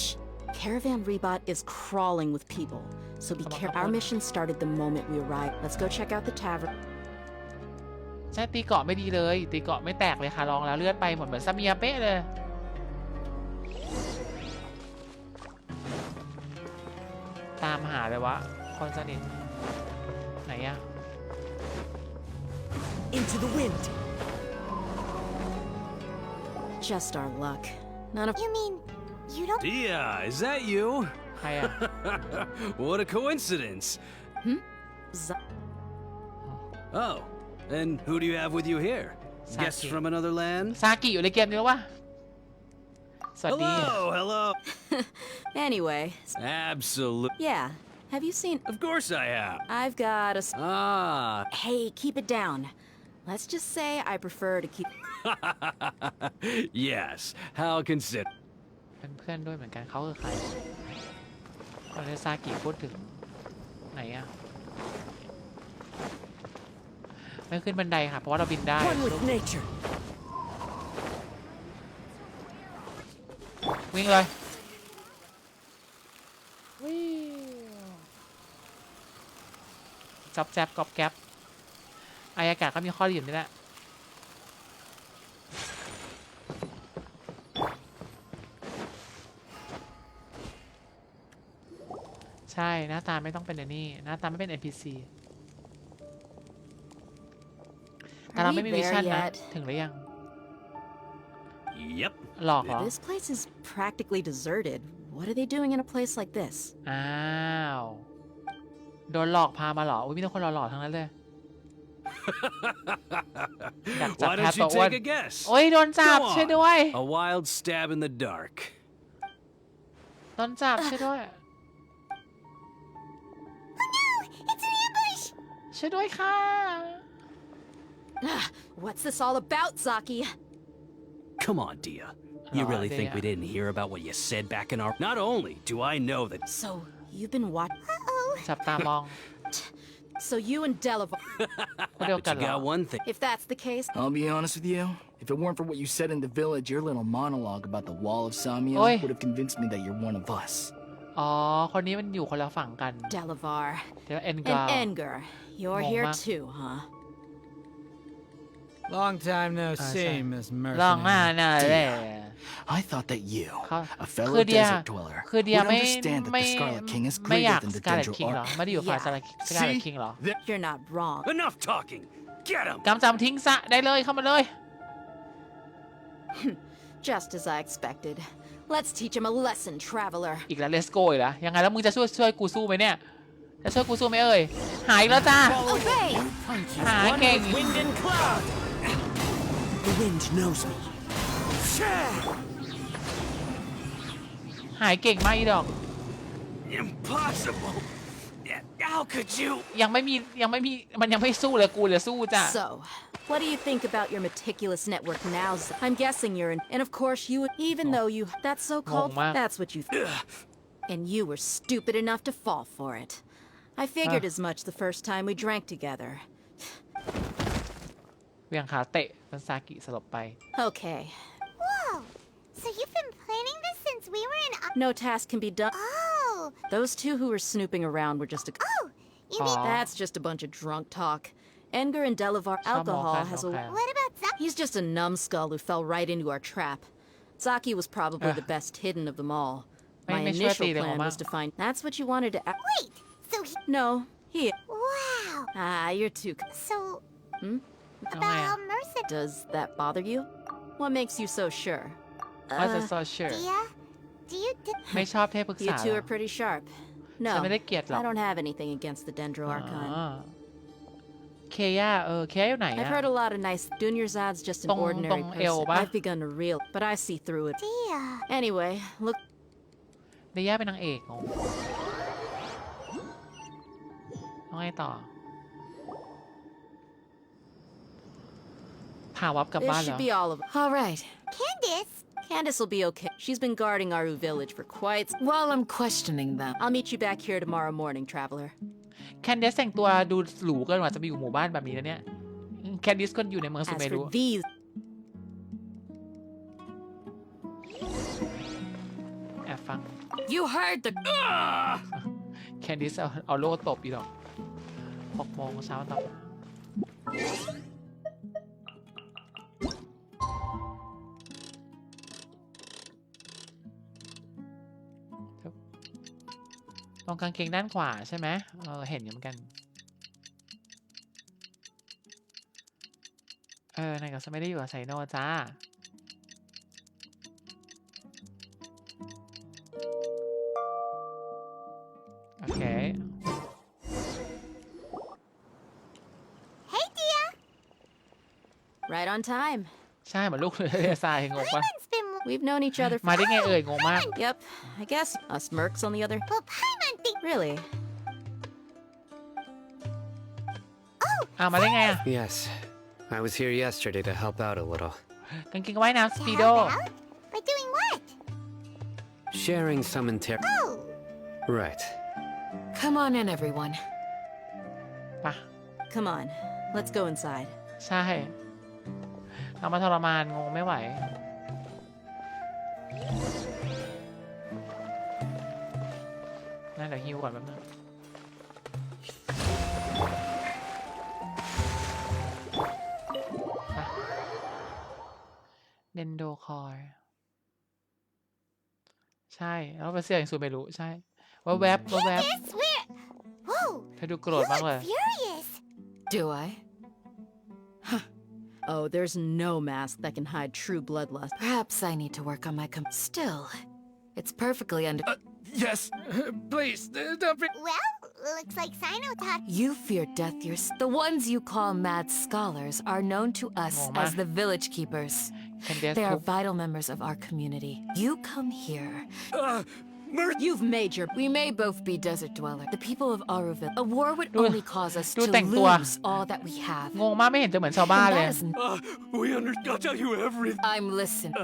Caravan Rebot is crawling with people, so be Come on, careful. come Our on. mission started the moment we arrived. Let's go check out the tavern. ใช่ตีเกาะไม่ดีเลยตีเกาะไม่แตกเลยค่ะลองแล้วเลือดไปหมดเหมือนซาเมียเป๊ะเลย ตามหาเลยวะคนสนิทไหนอะ Into the wind. Just our luck. None of You mean you don't? Dia, is that you? ใครอะ What a coincidence. Z- Oh, and who do you have with you here? Guests Saki. from another land? ซากิอยู่ในเกมนี้แล้ววะสวัสดี Hello. Anyway, Absolute. yeah. Have you seen? Of course I have. I've got a. Ah. Hey, keep it down. Let's just say I prefer to keep. Yes. How consider. เป็นเพื่อนด้วยเหมือนกันเขาคือใครตอนนี้ซากิพูดถึงไหนอะไม่ขึ้นบันไดค่ะ เพราะว่าเราบินได้ One with nature. วิ่งเลยจับแจ๊บกอบแก๊บอากาศก็มีข้อดีอยู่นี่แหละใช่หน้าตาไม่ต้องเป็นอันนี้หน้าตาไม่เป็น NPC แต่เรา Are ไม่ we มีวิชั่น there นะ yet? ถึงหรือยัง Yep. หลอกเหรอ This place is practically deserted. What are they doing in a place like this? อ้าวโดนหลอกพามาเหรออุ้ยมีแต่คนหล่อๆทั้งนั้นเลย อยากจับ Why แพท don't ตัว you อ้วน take a guess? โอ้ยโดนจับ Go on. ช่วยด้วย A wild stab in the dark. โดนจับช่วยด้วย It's an ambush. ช่วยด้วยค่ะ Ah, what's this all about, Zaki? Come on, Dia. You really think we Dia. didn't hear about what you said back in our... Not only do I know that... So you've been watching. Uh-oh. จับตามอง So you and Delavar. คนเดียว But กัน you เหรอ got one thing. If that's the case, I'll be honest with you. If it weren't for what you said in the village, your little monologue about the wall of Samia Oi. would have convinced me that you're one of us. อ๋อ คนนี้มันอยู่คนละฝั่งกัน Delavar เดี๋ยวเอ็น and กา Enger, you're Ngộ here mạc. too, huh? Long time no see, sorry. Miss ลองอ่ะ Mercenary. น่ะเลย I thought that you, เขา a fellow คือเดีย desert dweller, คือเดีย would ไม่ understand that ไม่ the Scarlet King is ไม่อยาก greater than the Scarlet Dendro King เหรอ Arc. ไม่ได้อยู่ฝ่าย Yeah. Scarlet King เหรอ You're not wrong. Enough talking. Get him. กำจำทิ้งซะได้เลยเข้ามาเลย Just as I expected. Let's teach him a lesson, traveler. อีกแล้ว let's go อีกแล้วยังไงแล้วมึงจะช่วยกูสู้ไหมเนี่ยจะช่วยกูสู้ไหมเอ่ยหายแล้วจ้า Okay. หาเก่ง Wind and cloud. The wind knows me. หายเก่งมากอีดอก Impossible. How could you? ยังไม่มีมันยังไม่สู้เลยกูเลยสู้จ้ะ So, what do you think about your meticulous network now? I'm guessing you're in, and of course you, even though you, that's so-called, that's what you, and you were stupid enough to fall for it. I figured as much the first time we drank together. เวียงขาเตะมันซากิสลบไป Okay, Whoa! So you've been planning this since we were in. no task can be done. Oh! Those two who were snooping around were just a. Oh! You mean. That's just a bunch of drunk talk. Edgar and Delavar alcohol has a. What about Zach? He's just a numbskull who fell right into our trap. Zaki was probably the best hidden of them all. My initial plan was to find. That's what you wanted to. Wait! So he. No, he. Wow! Ah, you're too. So. About how merciful. Does that bother you? What makes you so sure? ว่าจะ so sure Dia? Do you. ไม่ชอบเทพปรึก You ษา two are pretty sharp. ฉัน No, ไม่ได้เกลียดหรอก I don't have anything against the Dendro อ๋อ Archon. เคย่าเคย่าอยู่ไหน I've อะ heard a lot of nice. Dunyarzad's just an Tong- ordinary tong eo person. ba? I've begun to reel, but I see through it. Dia. Anyway, look. เดย่าเป็นนางเอกงงต้องไงต่อพาวับกลับ This บ้านแล้ should ว be all of. All right. Candace? Candace will be okay. She's been guarding Aru Village for quite. While I'm questioning them. I'll meet you back here tomorrow morning, traveler. แคนดิสแต่งตัวดูหรูเกินกว่าจะไปอยู่หมู่บ้านแบบนี้นะเนี่ยแคนดิสก็อยู่ในเมืองสุเม As รุ for these, แอบฟัง You heard the. แคนดิสเอาโล่ตบอีดอก6 โมงเช้าต่อมาตรงกางเกงด้านขวาใช่ไหมเห็นอยู่เหมือนกันนายก็จะไม่ได้อยู่กับไซโนจ้าโอเค Hey, Dia! right on time. ใช่เหมือนลูกเลยทรายงงปะ Paimon's been. We've known each other มา for. ได้ไงงงมาก Yep, I guess us mercs on the other. Well, Paimon think. Really? มาได้ไงอะ Yes. I was here yesterday to help out a little. กางเกงว่ายน้ำส To ปีโด help out? By doing what? Sharing some Oh! Right. Come on in, everyone. ปะ Come on, let's go inside. ใช่เอามาทรมานงงไม่ไหวนั่นเดี๋ยวฮิวก่อนแป๊บนึงเดนโดคอร์ใช่แล้วไปเสื้ออย่างสูไม่รู้ใช่ว่าแวบว่าแวบ Candace, where? Whoa! เธอดูโกร You ธมากเลย look furious. Do I? Oh, there's no mask that can hide true bloodlust. Perhaps I need to work on my Still, it's perfectly under. Yes. Please, don't be. Well, looks like Sino taught. You fear death The ones you call mad scholars are known to us Ngoma. as the village keepers. แคนเดส They คุ are ก vital members of our community. You come here. You've made your. We may both be desert dwellers. The people of Auroville. A war would Du- only cause us du to teng tua. lose all that we have. งงมากไม่เห็นจะเหมือนชาวบ้าน And เลย that is I'll tell you everything. I'm listening.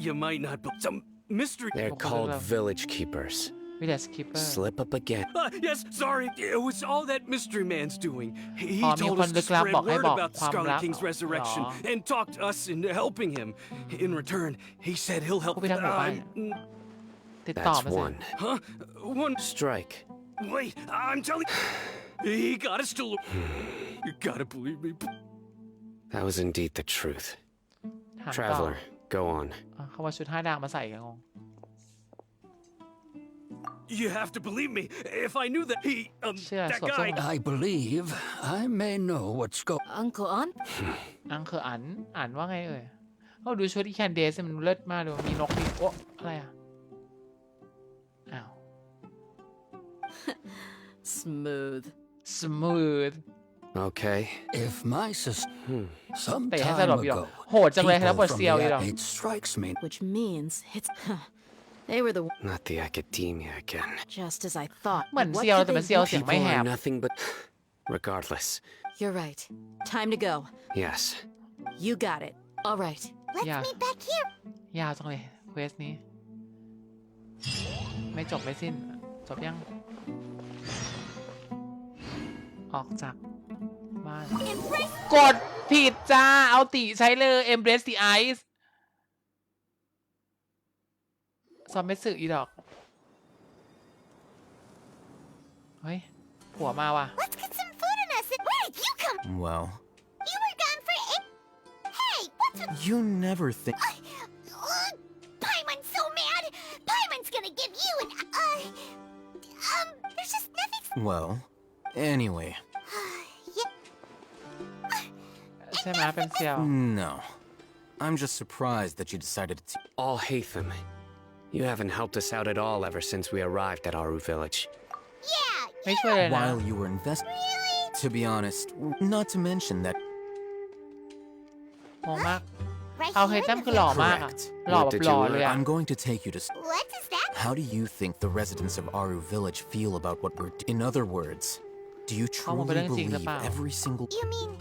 You might not, but some mystery. They're Okay, called love. village keepers. วิลเลจคิปเปอร์ Slip up again. Yes, sorry. It was all that mystery man's doing. He Oh, told mi us kon toลึกลับ spread บอกให้ word บอก about the ความ Scarlet ลับ King's resurrection หรอ and talked us into helping him. In return, he said he'll help. ผู้พิทักษ์หมู่บ้านติดต่อ That's มาสิ one. Huh? One. Strike. Wait, I'm telling. He got us to. You gotta believe me. That was indeed the truth. ถามต่อ Traveler, go on. เขาว่าชุด5 ดาวมาใส่กันงง You have to believe me. If I knew that he, Sure, that so- guy. so- I believe I may know what's going. Uncle Aunt? อังคืออ่านว่าไงเอ่ยเขาดูชุดอีแคนเดสมันเลิศมากเลยมีนกมีโอ๊ะอะไรอ่ะอ้าว Smooth. smooth Okay. If my sister, some เตะให้ส time ลบอีดอก ago, โหดจังเลยแล้วปวด people เซียว from อี the ดอก it strikes me Which means it's. They were the. Not the academia again. Just as I thought. เหมือน What เซียว do แต่ they เป็นเซียว want? เสียงไม่ People แห are บ nothing but. Regardless. You're right. Time to go. Yes. You got it. All right. Let's Yeah. meet back here. ยาวจังเลยเควสนี้ ไม่จบไม่สิ้น จบยัง ออกจากบ้าน กดผิดจ้า เอาติใช้เลย Embrace the Ice ซอมเมสึอีดอก เฮ้ย หัวมาว่ะ Let's get some food in us. Where did you come? Well, You were gone for it. Hey, what's with... you never think. Paimon's so mad. Paimon's gonna give you an... there's just nothing... Well, anyway, yeah. ใช่ไหมเป็นเซียว no. I'm just surprised that you decided to. All Hatham. You haven't helped us out at all ever since we arrived at Aru Village. Yeah, ไม่ช่วยเลยนะ While you were invested. To be honest, not to mention that. งงมาก right เอาเฮ here ตัม in คือ the หล่อมากอะ Correct. หล่อ What แบบ did หล่อ you เลยอะ I'm going to take you to. What is that? How do you think the residents of Aru Village feel about what we're? In other words, do you ข้อมูลเป็น truly เรื่องจริงหรือ believe เปล่า every single? You mean...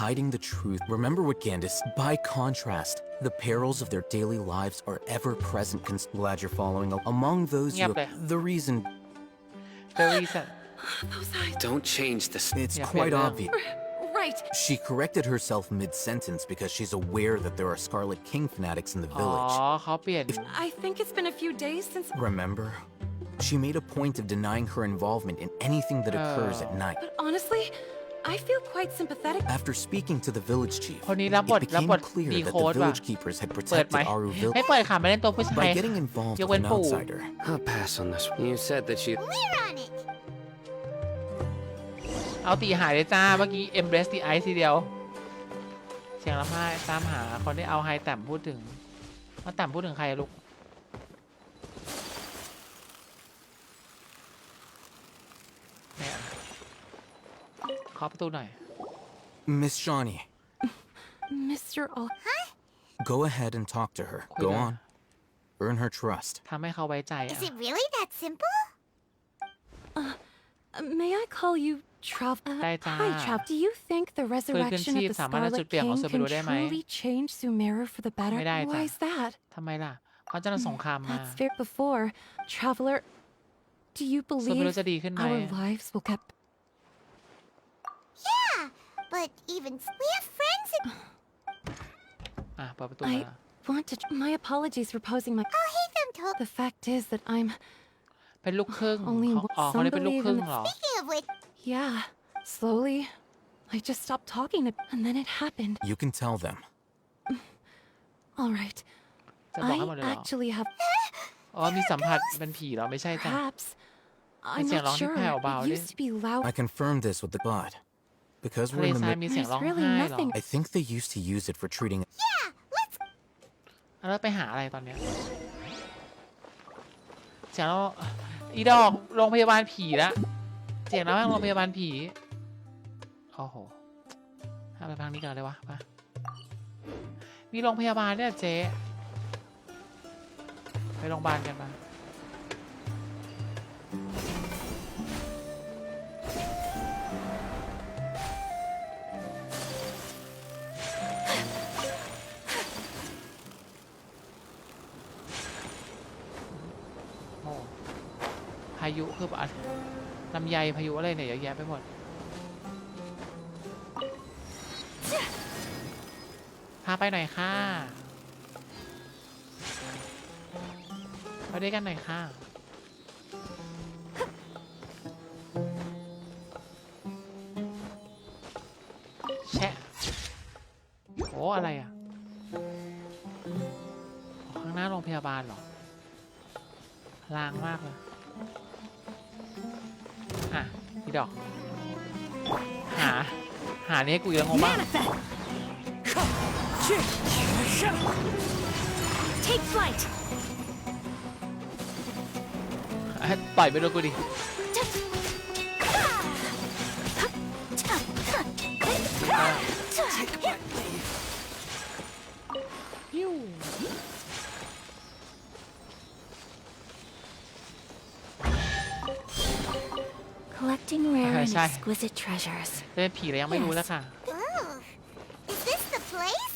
Hiding the truth. Remember what Gandis. By contrast, the perils of their daily lives are ever present. Glad you're following. Among those, Yep. the reason The reason Don't change this. it's Yeah, quite yeah. obvious. Right. She corrected herself mid-sentence because she's aware that there are Scarlet King fanatics in the อ๋อ village. เขาเปลี่ยน I think it's been a few days since. Remember? She made a point of denying her involvement in anything that occurs at night. But honestly, I feel quite sympathetic. After speaking to the village chief, คนนี้รับบท it became clear that the decode ว่ะ village keepers had เปิดไหม protected Aru ให้ Village เปิดค่ะไม่เล่นตัวผู้ชาย by getting involved ยก with เว้น an ปู่ outsider. I'll pass on this. You said that she. We're on it. เอาตีหายเลยจ้า เมื่อกี้ Embrace the Ice ทีเดียว เสียงร้องไห้ตามหาคนที่เอาไฮแต้มพูดถึงว่าแต้มพูดถึงใครอะลูกเนี่ยเคาะประตูหน่อย Miss Shawnee, Mr. Al. go ahead and talk to her. Go on. Earn her trust. ทำให้เขาไว้ใจ Is อะ it really that simple? May I call you Trav? ได้จ้า Hi, Trav. Do you think the resurrection of the ชีพสามารถจุด Scarlet เปลี่ยนของ King เซอร์เบโร can ได้ไหม truly change Sumeru for the better? ไม่ได้จ้ะ Why is that? ทำไมล่ะเขาจะนำสงครามมา That's fair. Before, Traveler, do you เซอร์เบโร believe จะดีขึ้นไหม our lives will get? Yeah, but even... We have friends in... อ่ะเปิดประตู I มา want to. My apologies for posing my. I'll hate them told... The fact is that I'm. เป็นลูกครึ่ง Only อ๋อเขาได้เป็นลูกครึ่งเหรอ Speaking of which... Yeah. Slowly, I just stopped talking to, and then it happened. You can tell them. All right. จะบอกให้ I หมดเลยเหรอ actually have. อ๋อมีสัมผัสเป็นผีเหรอไม่ใช่จ้ะ Perhaps. I'm It's a not long sure. time about It it. used to be loud. I confirmed this with the god. Because ทะ we're เล in the ทราย middle. มีเสียงร้อง There's really ไห้เหรอ nothing. I think they used to use it for treating. Ah, แล้วไปหาอะไรตอนเนี้ยเสียงแล้วอีดอกโรงพยาบาลผีละเสียงแล้วโรงพยาบาลผีโอ้โหถ้าไปทางนี้กันเลยวะมามีโรงพยาบาลเนี่ยเจ๊ไปโรงพยาบาลกันมาโอ้พายุคือแบบลำไยพายุอะไรเนี่ยเยอะแยะไปหมดพาไปหน่อยค่ะไปด้วยกันหน่อยค่ะแชะโอ้อะไรอ่ะข้างหน้าโรงพยาบาลเหรอลางมากเลยอ่ะพี่ดอกหานี่ให้กูยังงงบ้าง Take flight. ต่อยไปด้วยกูดิ and Sai. exquisite treasures. จะเป็นผีแล้วยังไม่รู้แล้วค่ะ Oh, is this the place?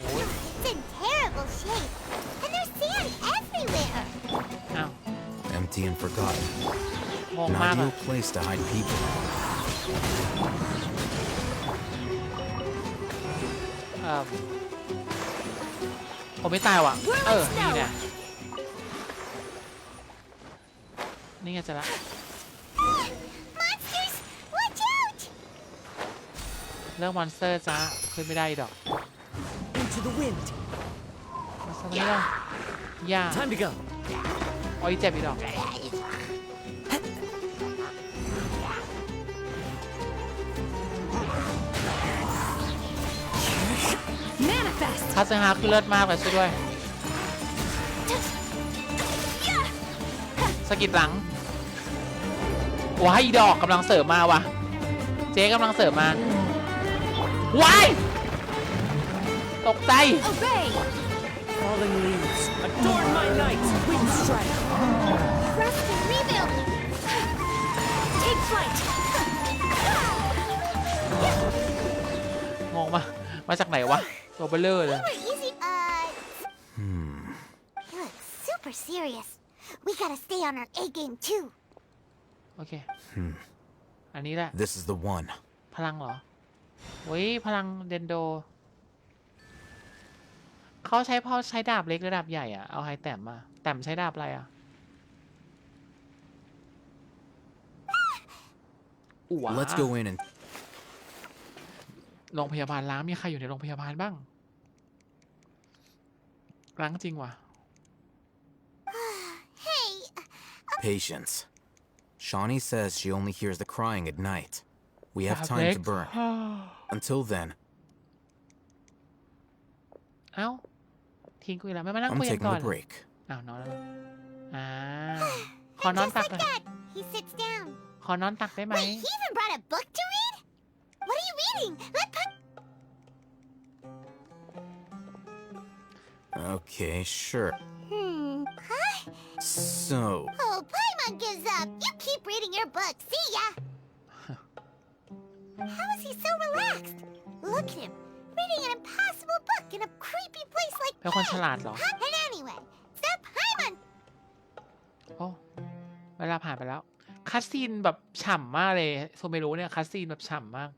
โอ้ย It's in terrible shape, and there's sand everywhere. อ้าว Empty and forgotten. งง An มากอะ ideal place to hide people. ผมไม่ตายว่ะ นี่เนี่ย นี่ไงจะละ Monsters, watch out! เรื่องมอนสเตอร์จ้าขึ้นไม่ได้ดอก Into the wind. มอนสเตอร์ไม่ได้ย่า Time to go. โอ้ยเจ็บอีกดอก Manifest! คาซึฮาคือเลิศมากเลยช่วยด้วย สกิดหลังว้ายอีดอกกำลังเสริมมาว่ะ เจ๊กำลังเสริมมาว้ายตกใจ Obey! Falling leaves. Adorn my night. Wind strike! Rest and rebuild. Take flight! งงมาจากไหนวะ ตัวเบลเลอร์เลย Easy. You look super serious. We gotta stay on our A game too. โอเค อันนี้แหละ This is the one. พลังเหรอโอ้ยพลังเดนโด เขาใช้ดาบเล็กหรือดาบใหญ่อะเอาไฮแต้มมา แต้มใช้ดาบอะไรอะว้า Let's go in and โรงพยาบาลล้างมีใครอยู่ในโรงพยาบาลบ้างล้างจริงว่ะ Hey, patience. Shawnee says she only hears the crying at night. We have ดาบ time เล็ก to burn. Until then, เอ้าทิ้งกูอีกแล้วไม่มานั่ง I'm คุยกัน taking ก่อ a น break. อ้าวนอนแล้วขอนอน just ตัก like เลย that. He sits down. ขอนอนตักได้ไหม Wait, he even brought a book to read? What are you reading? Okay, sure. Huh? So, Oh, Paimon gives up. You keep reading your book. See ya. How is he so relaxed? Look at him, reading an impossible book in a creepy place like เป็นคนฉลาดเหรอ Huh? And anyway, stop Paimon. โอ้เวลาผ่านไปแล้ว คัสซีนแบบฉ่ำมากเลยโซเมรู้เนี่ย คัสซีนแบบฉ่ำมาก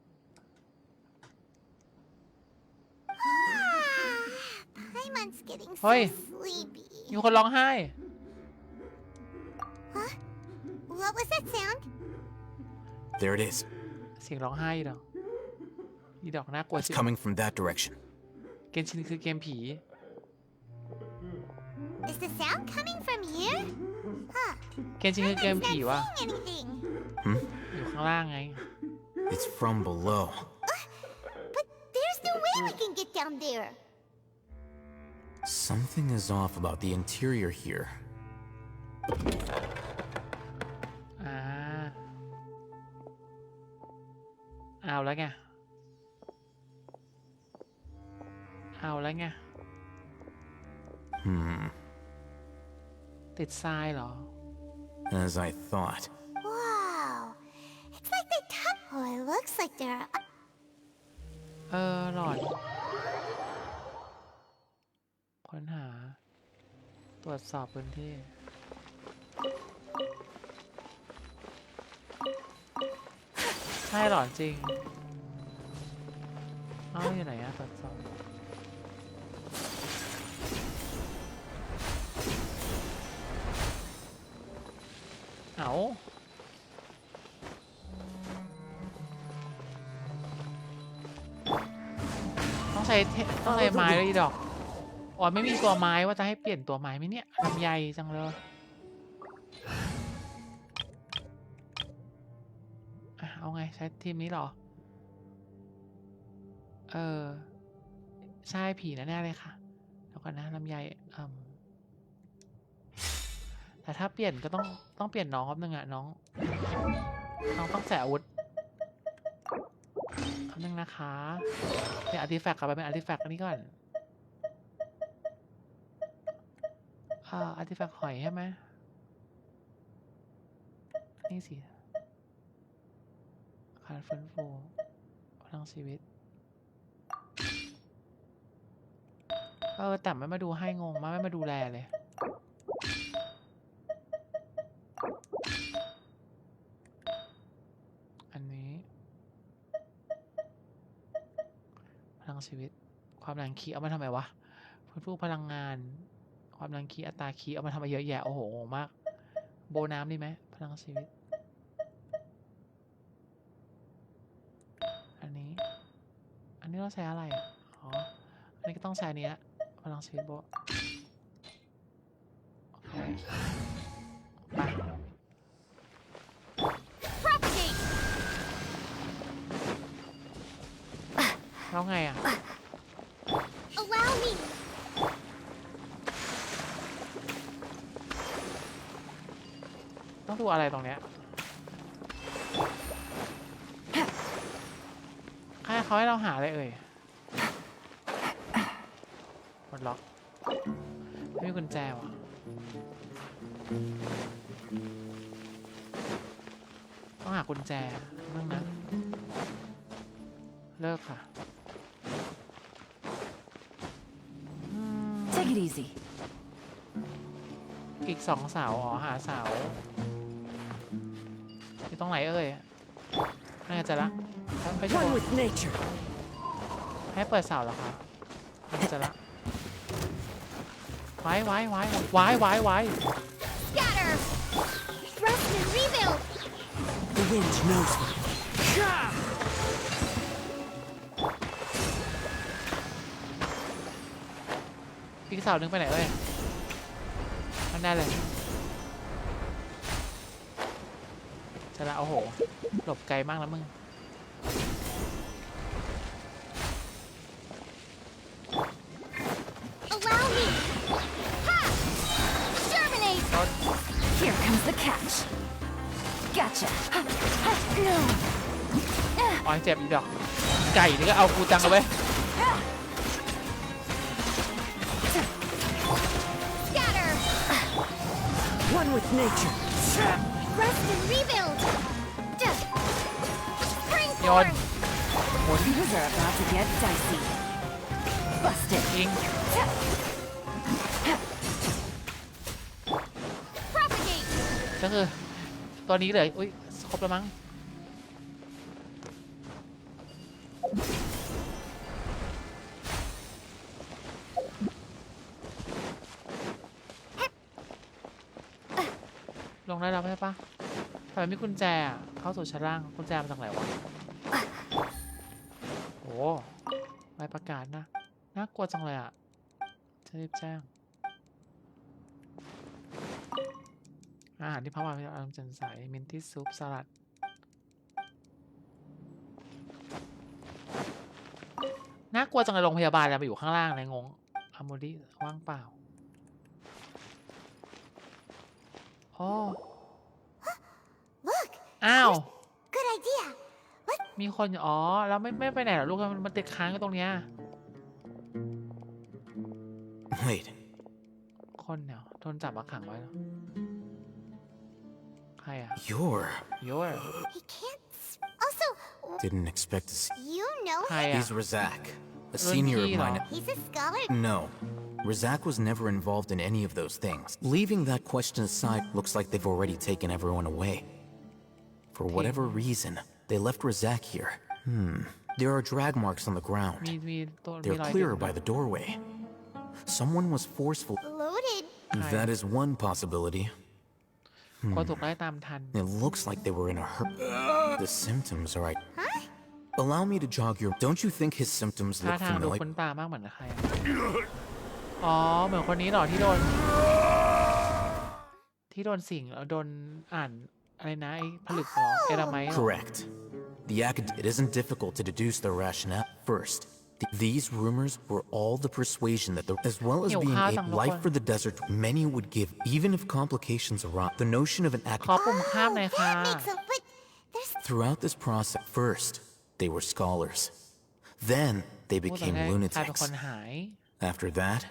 Paimon's getting so Oi. sleepy. มีคนร้องไห้ What was that sound? there it is. เสียงร้องไห้อีดอกอีดอกน่ากลัว It's จริง coming from that direction. เกนชินคือเกมผี Is the sound coming from here? Huh. เกนชินคือเกม Paimon's ผี not ว่ะ seeing anything. อยู่ข้างล่างไง It's from below. But there's no way we can get down there. Something is off about the interior here. เอาแล้วไง เอาแล้วไง ติดทรายเหรอ As I thought. Wow. It's like the top. Oh, it looks like there are. หลอด ค้นหา ตรวจสอบพื้นที่ ใช่หลอนจริง เอ้าอยู่ไหนอะตรวจสอบ เอาต้องใช้ไม้เลยอีดอกอ๋อไม่มีตัวไม้ว่าจะให้เปลี่ยนตัวไม้ไหมเนี่ยลำไยจังเลยเอาไงใช้ทีมนี้เหรอ ใช่ผีแน่ๆเลยค่ะแล้วก่อนนะลำไยแต่ถ้าเปลี่ยนก็ต้องเปลี่ยนน้องครับนึงอะน้องต้องใส่อาวุธคำนึงนะคะเป็นอาร์ติแฟกต์กลับไปเป็นอาร์ติแฟกต์อันนี้ก่อนอาร์ติแฟกต์หอยใช่ไหมนี่สิ การฟื้นฟูพลังชีวิตแต่ไม่มาดูให้งงมากไม่มาดูแลเลยอันนี้พลังชีวิตความแรงคีเอามาทำไมวะฟื้นฟูพลังงานความแรงคีอัตราคีเอามาทำอะไรเยอะแยะโอ้โหงงมากโบน้ำดีไหมพลังชีวิตอันนี้เราใช้อะไรอ๋ออันนี้ก็ต้องใช้นี้ละพลังชีวิตโบโอเคไปแล้วไงอ่ะ Allow me. ต้องดูอะไรตรงเนี้ยให้เขาให้เราหาอะไรเอ่ยกดล็อกไม่มีกุญแจว่ะต้องหากุญแจนั่งนะเลิกค่ะ Take it easy. อีก2 เสาอ๋อหาเสาอยู่ตรงไหนเอ่ยน่าจะละไปช่วย One with nature. ให้เปิดเสาแล้วครับน่าจะละไว้ Scatter. Rest and rebuild. The wind knows me. อีกเสาหนึ่งไปไหนเอ่ยมันได้เลยจะละโอ้โหหลบไกลมากแล้วมึง Allow me. Ha! Germinate. Here comes the catch. Gotcha. No. อ๋อเจ็บอีกดอกไก่นี่ก็เอากูจังเอาไว้ Scatter. One with nature. Rest and rebuild. Spring โยน forth. หมุน Things are about to get dicey. Busted. ยิง Propagate. ก็คือตัวนี้เลยอุ้ยครบแล้วมั้งลงได้แล้วใช่ปะทำไมมีกุญแจอะเข้าสู่ชั้นล่างกุญแจมาจากไหนวะโอ้ใบประกาศนะน่ากลัวจังเลยอ่ะจะรีบแจ้งอาหารที่พักมาเป็นอารมณ์แจ่มใสมินที่ซุปสลัดน่ากลัวจังเลยโรงพยาบาลแล้วมาอยู่ข้างล่างเลยงงอามูรี่ว่างเปล่าโอ้ Look. อ้าว Good idea. มีคนอ๋อแล้วไม่ไปไหนเหรอลูกมันติดค้างอยู่ตรงเนี้ย Wait, คนเนี่ยโดนจับมาขังไว้แล้วใครอะ you're... โยร์ He can't. Also, Didn't expect to see... you know ใคร him. อะ He's Razak, a senior of Runky, mine. though. He's a scholar. No. Razak was never involved in any of those things. Leaving that question aside, looks like they've already taken everyone away. For whatever reason, they left Razak here. There are drag marks on the มี ground. ตัวมี They're รอย clearer by the doorway. Someone was forceful. Loaded. That is one possibility. กลัวถูกไล่ตามทัน It looks like they were in a hurt. The symptoms are... Allow me to jog your... Don't you think his symptoms ท่า look ทางดู familiar? คุ้นตามากเหมือนใครอะอ๋อเหมือนคนนี้เหรอที่โดนสิ่งแล้วโดนอ่านอะไรนะไอ้ผลึกเหรอเอราไมต์เหรอ Correct. It isn't difficult to deduce their rationale. First, these rumors were all the persuasion that as well as being a life for the desert, many would give, even if complications arise. The notion of an ขอปุ่มข้ามหน่อยค่ะ That makes a. But there's. Throughout this process, first, they were scholars. Then, they พูดตรง became นี้ใครเป็น lunatics. คนหาย After that,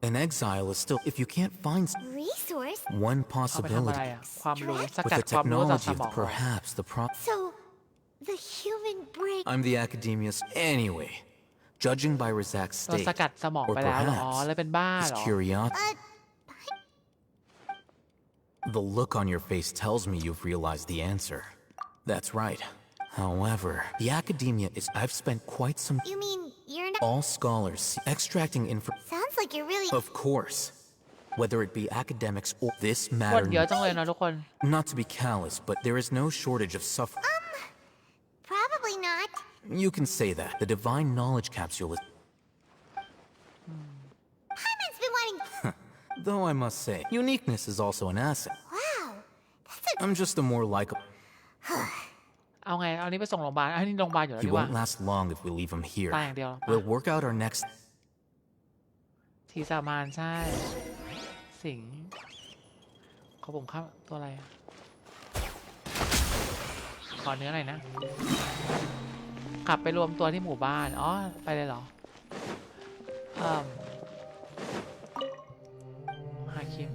an exile is still... If you can't find Resource. one เอาไปทำอะไร possibility, อะความรู้ส with กัด the ความรู้จาก technology ส of มอง perhaps the The human brain. I'm the Academia's anyway. Judging by Razak's โดน state, สกัดสมอง or ไปแล้วเหรออ๋อ perhaps เลยเป็นบ้า his เหรอ curiosity. The look on your face tells me you've realized the answer. That's right. However, the Academia is. I've spent quite some. You mean you're not? All scholars extracting info. Sounds like you're really. Of course. Whether it be academics or this คน matter. เยอะจังเลยนะทุกคน Not to be callous, but there is no shortage of suffering. Probably not. You can say that. The divine knowledge capsule is. Hyman's been wanting. Though I must say, uniqueness is also an asset. Wow. That's a. I'm just a more likable. เอาไงเอานี้ไปส่งโรงพยาบาลอันนี้โรงพยาบาลอยู่แล้ว He ดีกว่า won't last long if we leave him here. ตายอย่างเดียว We'll work out our next. ทีสามานใช่ สิงเขาผมข้าตัวอะไรอะขอเนื้อหน่อยนะ กลับไปรวมตัวที่หมู่บ้าน อ๋อ ไปเลยเหรอฮาคิม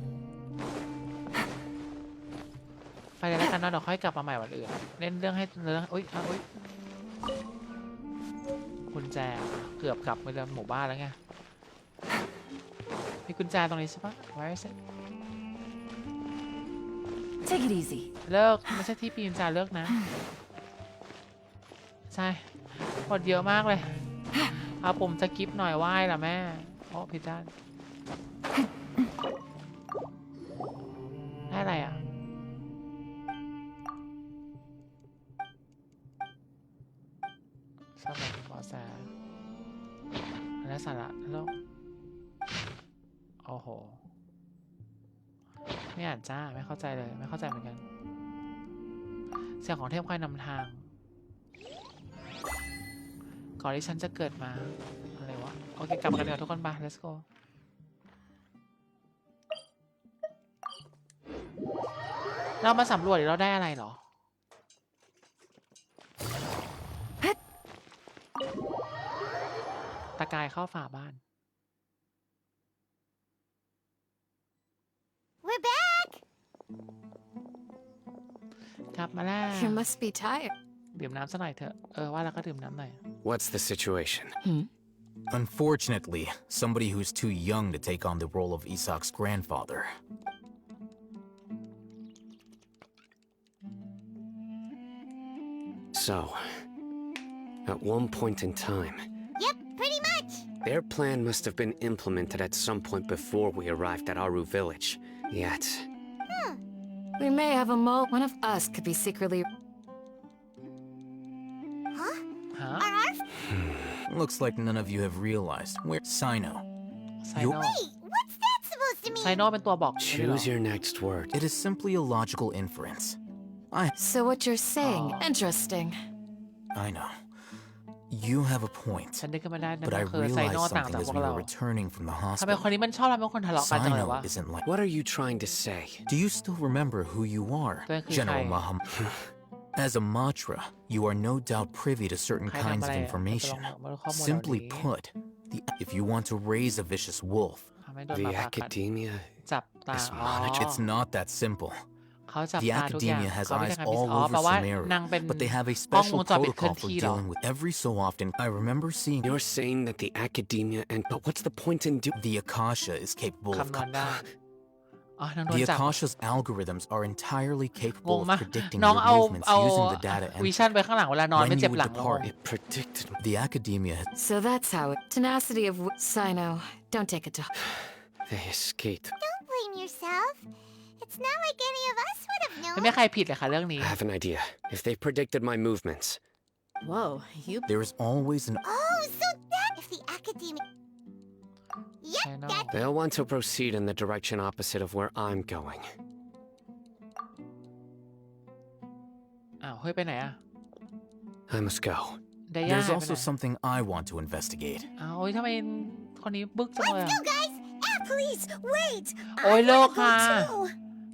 ไปเลยแล้วกันเนาะเดี๋ยวค่อยกลับมาใหม่วันอื่น เล่นเรื่องให้เรื่องอุ้ยอุ้ยกุญแจเกือบกลับไปเรื่องหมู่บ้านแล้วไง มีกุญแจตรงนี้ใช่ปะ Where is it Take it easy. เลิกไม่ใช่ที่ปีนจาเลิกนะ ใช่หมดเยอะมากเลยเอาผมจะกิฟหน่อยไหว้ล่ะแม่โอ้ผิดด้านได้อะไรอ่ะสมัยบอสแสและสาระแล้วโอ้โหไม่อ่านจ้าไม่เข้าใจเลยไม่เข้าใจเหมือนกันเสียงของเทพควายนำทางก่อนที่ฉันจะเกิดมาอะไรวะโอเคกลับมากันเถอะทุกคนไป let's go เรามาสำรวจเราได้อะไรเหรอตะกายเข้าฝาบ้าน We're back. กลับมาแล้ว You must be tired. ดื่มน้ำสักหน่อยเถอะว่าแล้วก็ดื่มน้ำหน่อย What's the situation? Unfortunately, somebody who's too young to take on the role of Isak's grandfather. So, at one point in time, Yep, pretty much. their plan must have been implemented at some point before we arrived at Aru village. Yet, We may have a mole. One of us could be secretly. Huh? ฮะ Are our. Looks like none of you have realized where Sino. ไซโน Wait, what's that supposed to ไซ mean? โนเป็นตัวบอกไม่ใช่เหรอ choose your next word. It is simply a logical inference. So what you're saying? Interesting. I know. You have a point. ฉันนึกขึ้นมาได้นั่น But I ก็คือไซโน realized ต่าง something จาก as พว we กเรา were returning from the ทำไม hospital. คนนี้มันชอบทำให้คนทะเลาะกันจังเลยวะ Sino isn't like. What are you trying to say? Do you still remember who you are, Thank you, General Kai. Maham? As a Matra, you are no doubt privy to certain Kai kinds of Namare, information. Malcolm Simply Maloney. put, if you want to raise a vicious wolf, ทำให้โดนห The มาป่ากัด academia จับตา is อ๋อ monitored. it's not that simple. เขาจับ The ตาทุกอย่าง academia has เขาไม่ได้ eyes ทำพิษ all อ๋อ over แปลว่านาง Sumeru, เป็น but they have a กล้องว special งจรปิดเคลื่อน protocol for ที่เหรอ dealing with every so often. I remember seeing You're saying that the academia and but what's the point in doing? the Akasha is capable of คำนวณได้อ๋อนางโดน the จับ Akasha's algorithms are entirely ง capable ง of มาก predicting น้อง your เอา movements เอา using the data วิ and ชั่นไปข้างหลังเวลานอน when ไม่ you เจ็บ would หลังงง depart. It predicted. The academia has So that's how it. Tenacity of Sino. Don't take it to. They escaped. Don't blame yourself. It's not like any of us would have ไม่ known. มีใครผิดเลยค่ะเรื่องนี้ I have an idea. If they predicted my movements, Whoa, you. there is always an Oh, so that if the academia. Yep, I know. that's they'll want to proceed in the direction opposite of where I'm going. อ้าวเฮ้ยไปไหนอะ I must go. เดย่า there's หายไป also ไหน something I want to investigate. อ้าวโอ้ยทำไมคนนี้บึกจังเลยอะ go, guys. Please, wait! Ôi, I lô wanna go hà. too.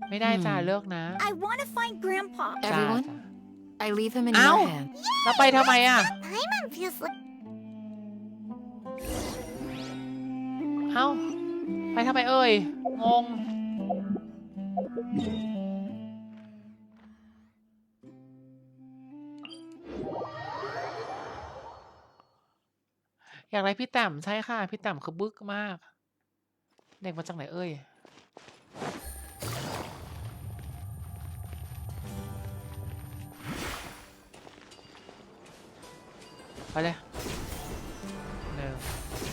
ไม่ได้จ้าเลิกนะ I want to find Grandpa. จ้า Everyone? จ้า I leave him in Ow. your hands. แล้วไปทำไมอะ Paimon feels like. เอ้าไปทำไมเอ่ยงง อยากได้พี่แต้มใช่ค่ะ พี่แต้มคือบึกมาก เด็กมาจากไหนเอ่ย ไปเลย 1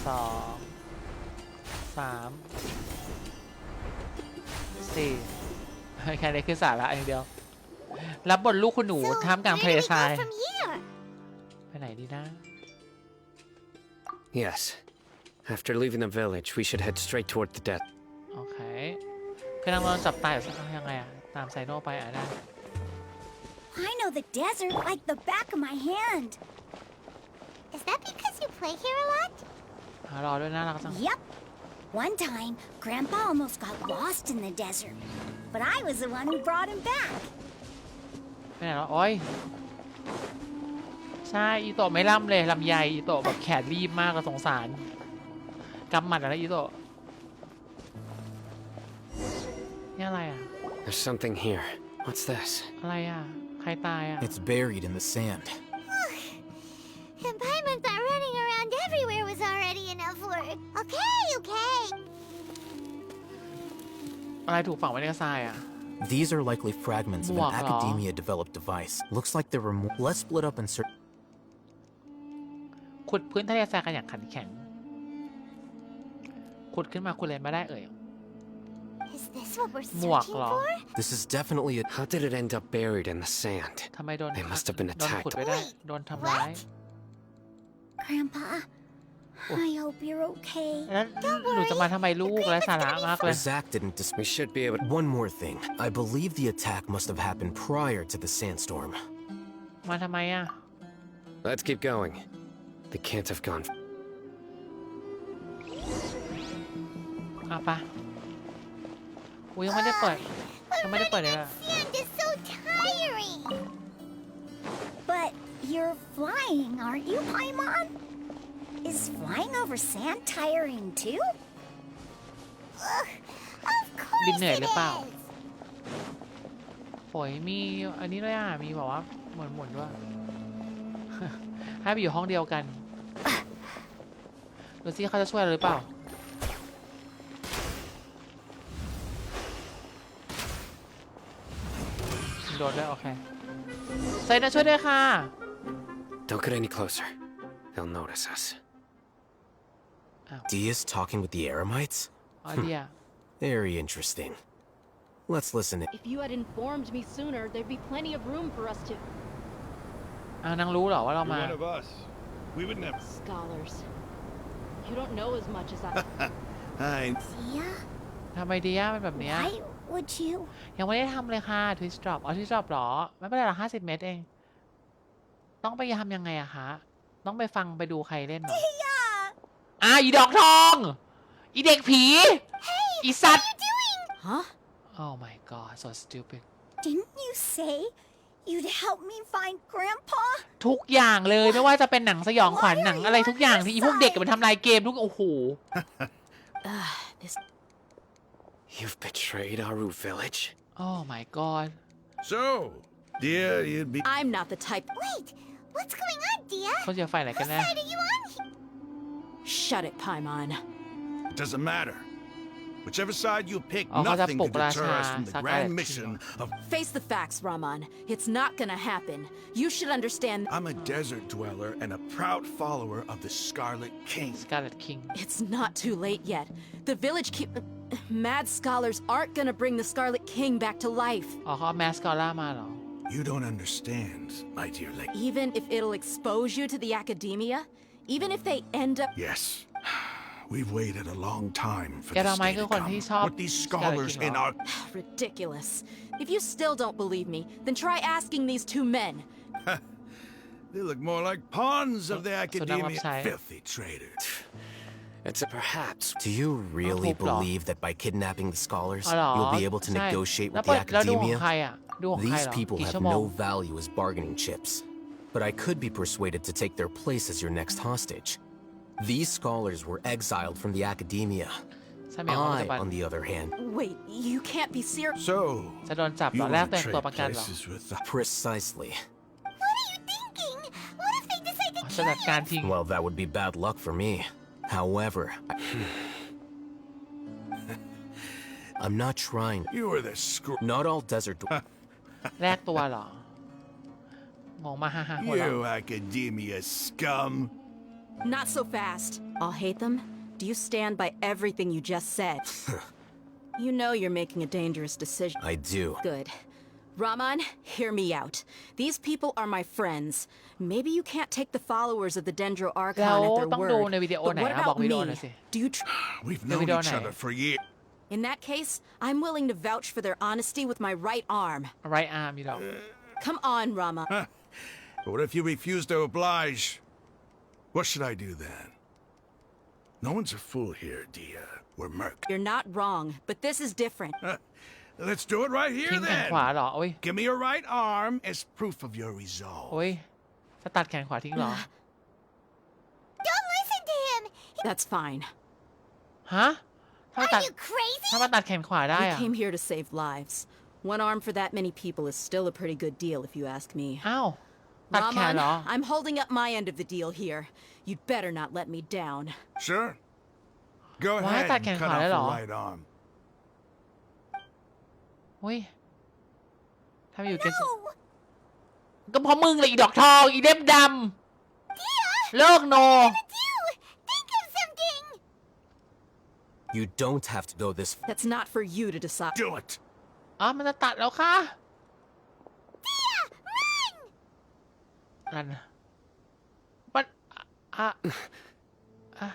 2 3 4 แค่นี้คือสาระอย่างเดียว รับบทลูกคุณหนูท่ามกลางทะเลทราย from here? ไปไหนดีนะ Yes. After leaving the village, we should head straight toward the death. โอเค คือนางโดนจับตายยังไงอะตามไซโน่ไปได้ I know the desert like the back of my hand. Is that because you play here a lot? รอด้วยน่ารักจัง Yep. One time, Grandpa almost got lost in the desert, but I was the one who brought him back. ไปไหนแล้วโอ้ย ใช่ อีโตะไม่ล่ำเลยลำไยอีโตะแบบแขนรีบมากก็สงสารกำหมัดอะไรอีโตะนี่อะไรอ่ะ There's something here. What's this? อะไรอ่ะ ใครตายอ่ะ It's buried in the sand. And Paimon thought running around everywhere was already enough work. Okay. อะไรถูกฝังไว้ในทรายอ่ะ These are likely fragments of an Wow. academia-developed device. Looks like they were more. Let's split up and search. ขุดพื้นทะเลทรายกันอย่างขันแข็ง ขุดขึ้นมาขุดเลยไม่ได้เอ่ย Is this what we're หมวก searching เหรอ for? This is definitely a. How did it end up buried in the sand? ทำไมโดน They must have been โดนขุด attacked. ไปได้ โดนทำร้าย Grandpa, I hope you're okay. แล้วหนูจะมาทำไมลูกและสาระมากเลย Zach didn't dis. We should be able to. One more thing. I believe the attack must have happened prior to the sandstorm. มาทำไมอ่ะ Let's keep going. They can't have gone. อ่ะปะอุ้ยยังไม่ได้เปิดยังไม่ได้เปิดเลยอ่ะ Sand is so tiring. But you're flying, aren't you, Paimon? Is flying over sand tiring too? Ugh, of บิน course เหนื่อย it หรือเปล่า is. โอยมีอันนี้ด้วยอ่ะ มีบอกว่าหมุนด้วย ให้ไปอยู่ห้องเดียวกันดูสิเขาจะช่วยเราหรือเปล่า โดนด้วยโอเคไซน่าช่วยด้วยค่ะ Don't get any closer. They'll notice us. Dia's talking with the Eremites? อ๋อเดีย Very interesting. Let's listen. If you had informed me sooner, there'd be plenty of room for us to. นางรู้เหรอว่าเรามา You're one of us. We would never. Scholars. You don't know as much as I. I. Yeah? ทำไมเดียเป็นแบบเนี้ย Why would you? ยังไม่ได้ทำเลยค่ะทวิสต์ดรอปทวิสต์ดรอปหรอ ไม่เป็นไรหรอก50 เมตรเอง ต้องไปทำยังไงอะคะ ต้องไปฟังไปดูใครเล่นเหรอ อีดอกทอง อีเด็กผี อีสัตว์ Huh? Oh my god so stupid Didn't you say you'd help me find Grandpa? ทุกอย่างเลยไม่ว่าจะเป็นหนังสยองขวัญหนังอะไรทุกอย่างที่อีพวกเด็กมันทำลายเกมทุกโอ้โห This. You've betrayed Aru Village? Oh my god So, dear, you'd be. I'm not the type. Wait, what's going on, Dia? เขาจะฝ่ายไหนกัน Whose แน่ side are you on? Shut it, Paimon. It doesn't matter. Whichever side you pick, Oh,เขาจะ nothing ปลุ can กราชา deter us from the Scarlet grand King mission of. Face the facts, Raman. It's not gonna happen. You should understand. I'm a desert dweller and a proud follower of the Scarlet King. Scarlet King It's not too late yet. The village keep. Mad scholars aren't gonna bring the Scarlet King back to life. อ๋อเขาเอาแมสกอล่ามาเหรอ You don't understand, my dear lady. Even if it'll expose you to the academia, even if they end up. Yes. We've waited a long time for แก this ทำไม day คือ to คนที่ come. ชอบ What these Scarlet scholars King in เหรอ our Ridiculous. If you still don't believe me, then try asking these two men. they look more like pawns of the So now academia. upside. Filthy traitors. It's a perhaps. Do you really hope not. believe that by kidnapping the scholars, อ๋อเหรอ you'll be able to ใช่ negotiate แล้ว with the แล้วดูของใคร academia? อ่ะ ดูของใคร These เหรอ people กี่ have ชั่วโมง no value as bargaining chips. But I could be persuaded to take their place as your next hostage. These scholars were exiled from the academia. ใช่ไหมของปัจ I, จุบัน on the other hand, Wait, you can't be serious. So, จะโดนจับเหร you อแลก want แต่ to งตัว trade ประกันเหรอ places with the. Uh, precisely. What are you thinking? What if they decide to จะจัดการทิ้ง Well, that would be bad luck for me. However, I'm not trying. You were the screw. Not all desert. แลกตัวเหรอ งงมาฮ่าฮ่าหัวเราะ You academia scum. Not so fast. I'll hate them. Do you stand by everything you just said? You know you're making a dangerous decision. I do. Good. Raman, hear me out. These people are my friends. Maybe you can't take the followers of the Dendro แล้ Archon ว at their ต้องดู word. ในวิดีโอ But ไหน what อะบอก about วิดีโอหน่อย me? สิ Do you We've Maybe known don't each I? other for years. In that case, I'm willing to vouch for their honesty with my right arm. ไรอาร์มอยู่หรอก Come on, Rama. But what if you refuse to oblige? What should I do then? No one's a fool here, Dia. We're merc. You're not wrong, but this is different. Let's do it right here ทิ้งแขน then. ขวาเหรอโอ้ย Give me your right arm as proof of your resolve. โอ้ยจะตัดแขนขวาทิ้งเหรอ Don't listen to him! That's fine. ฮะ ถ้า Are ตัด you crazy? ถ้ามาตัดแขนขวาได้ We อะ came here to save lives. One arm for that many people is still a pretty good deal, if you ask me. อ้าว ตัดแขน Raman, เหรอ I'm holding up my end of the deal here. You'd better not let me down. Sure. Go Why ahead that and can cut cut off it your off? right arm. เฮ้ยทำอยู่กัน No! ก็เพราะมึงเลยอีดอกทอง อีเล็บดำเลิกโน Do! Think of something! You don't have to go this. That's not for you to decide. Do it. อ๋อ มันจะตัดแล้วค่ะ Run! นั่นน่ะมันอ่ะอ่ะ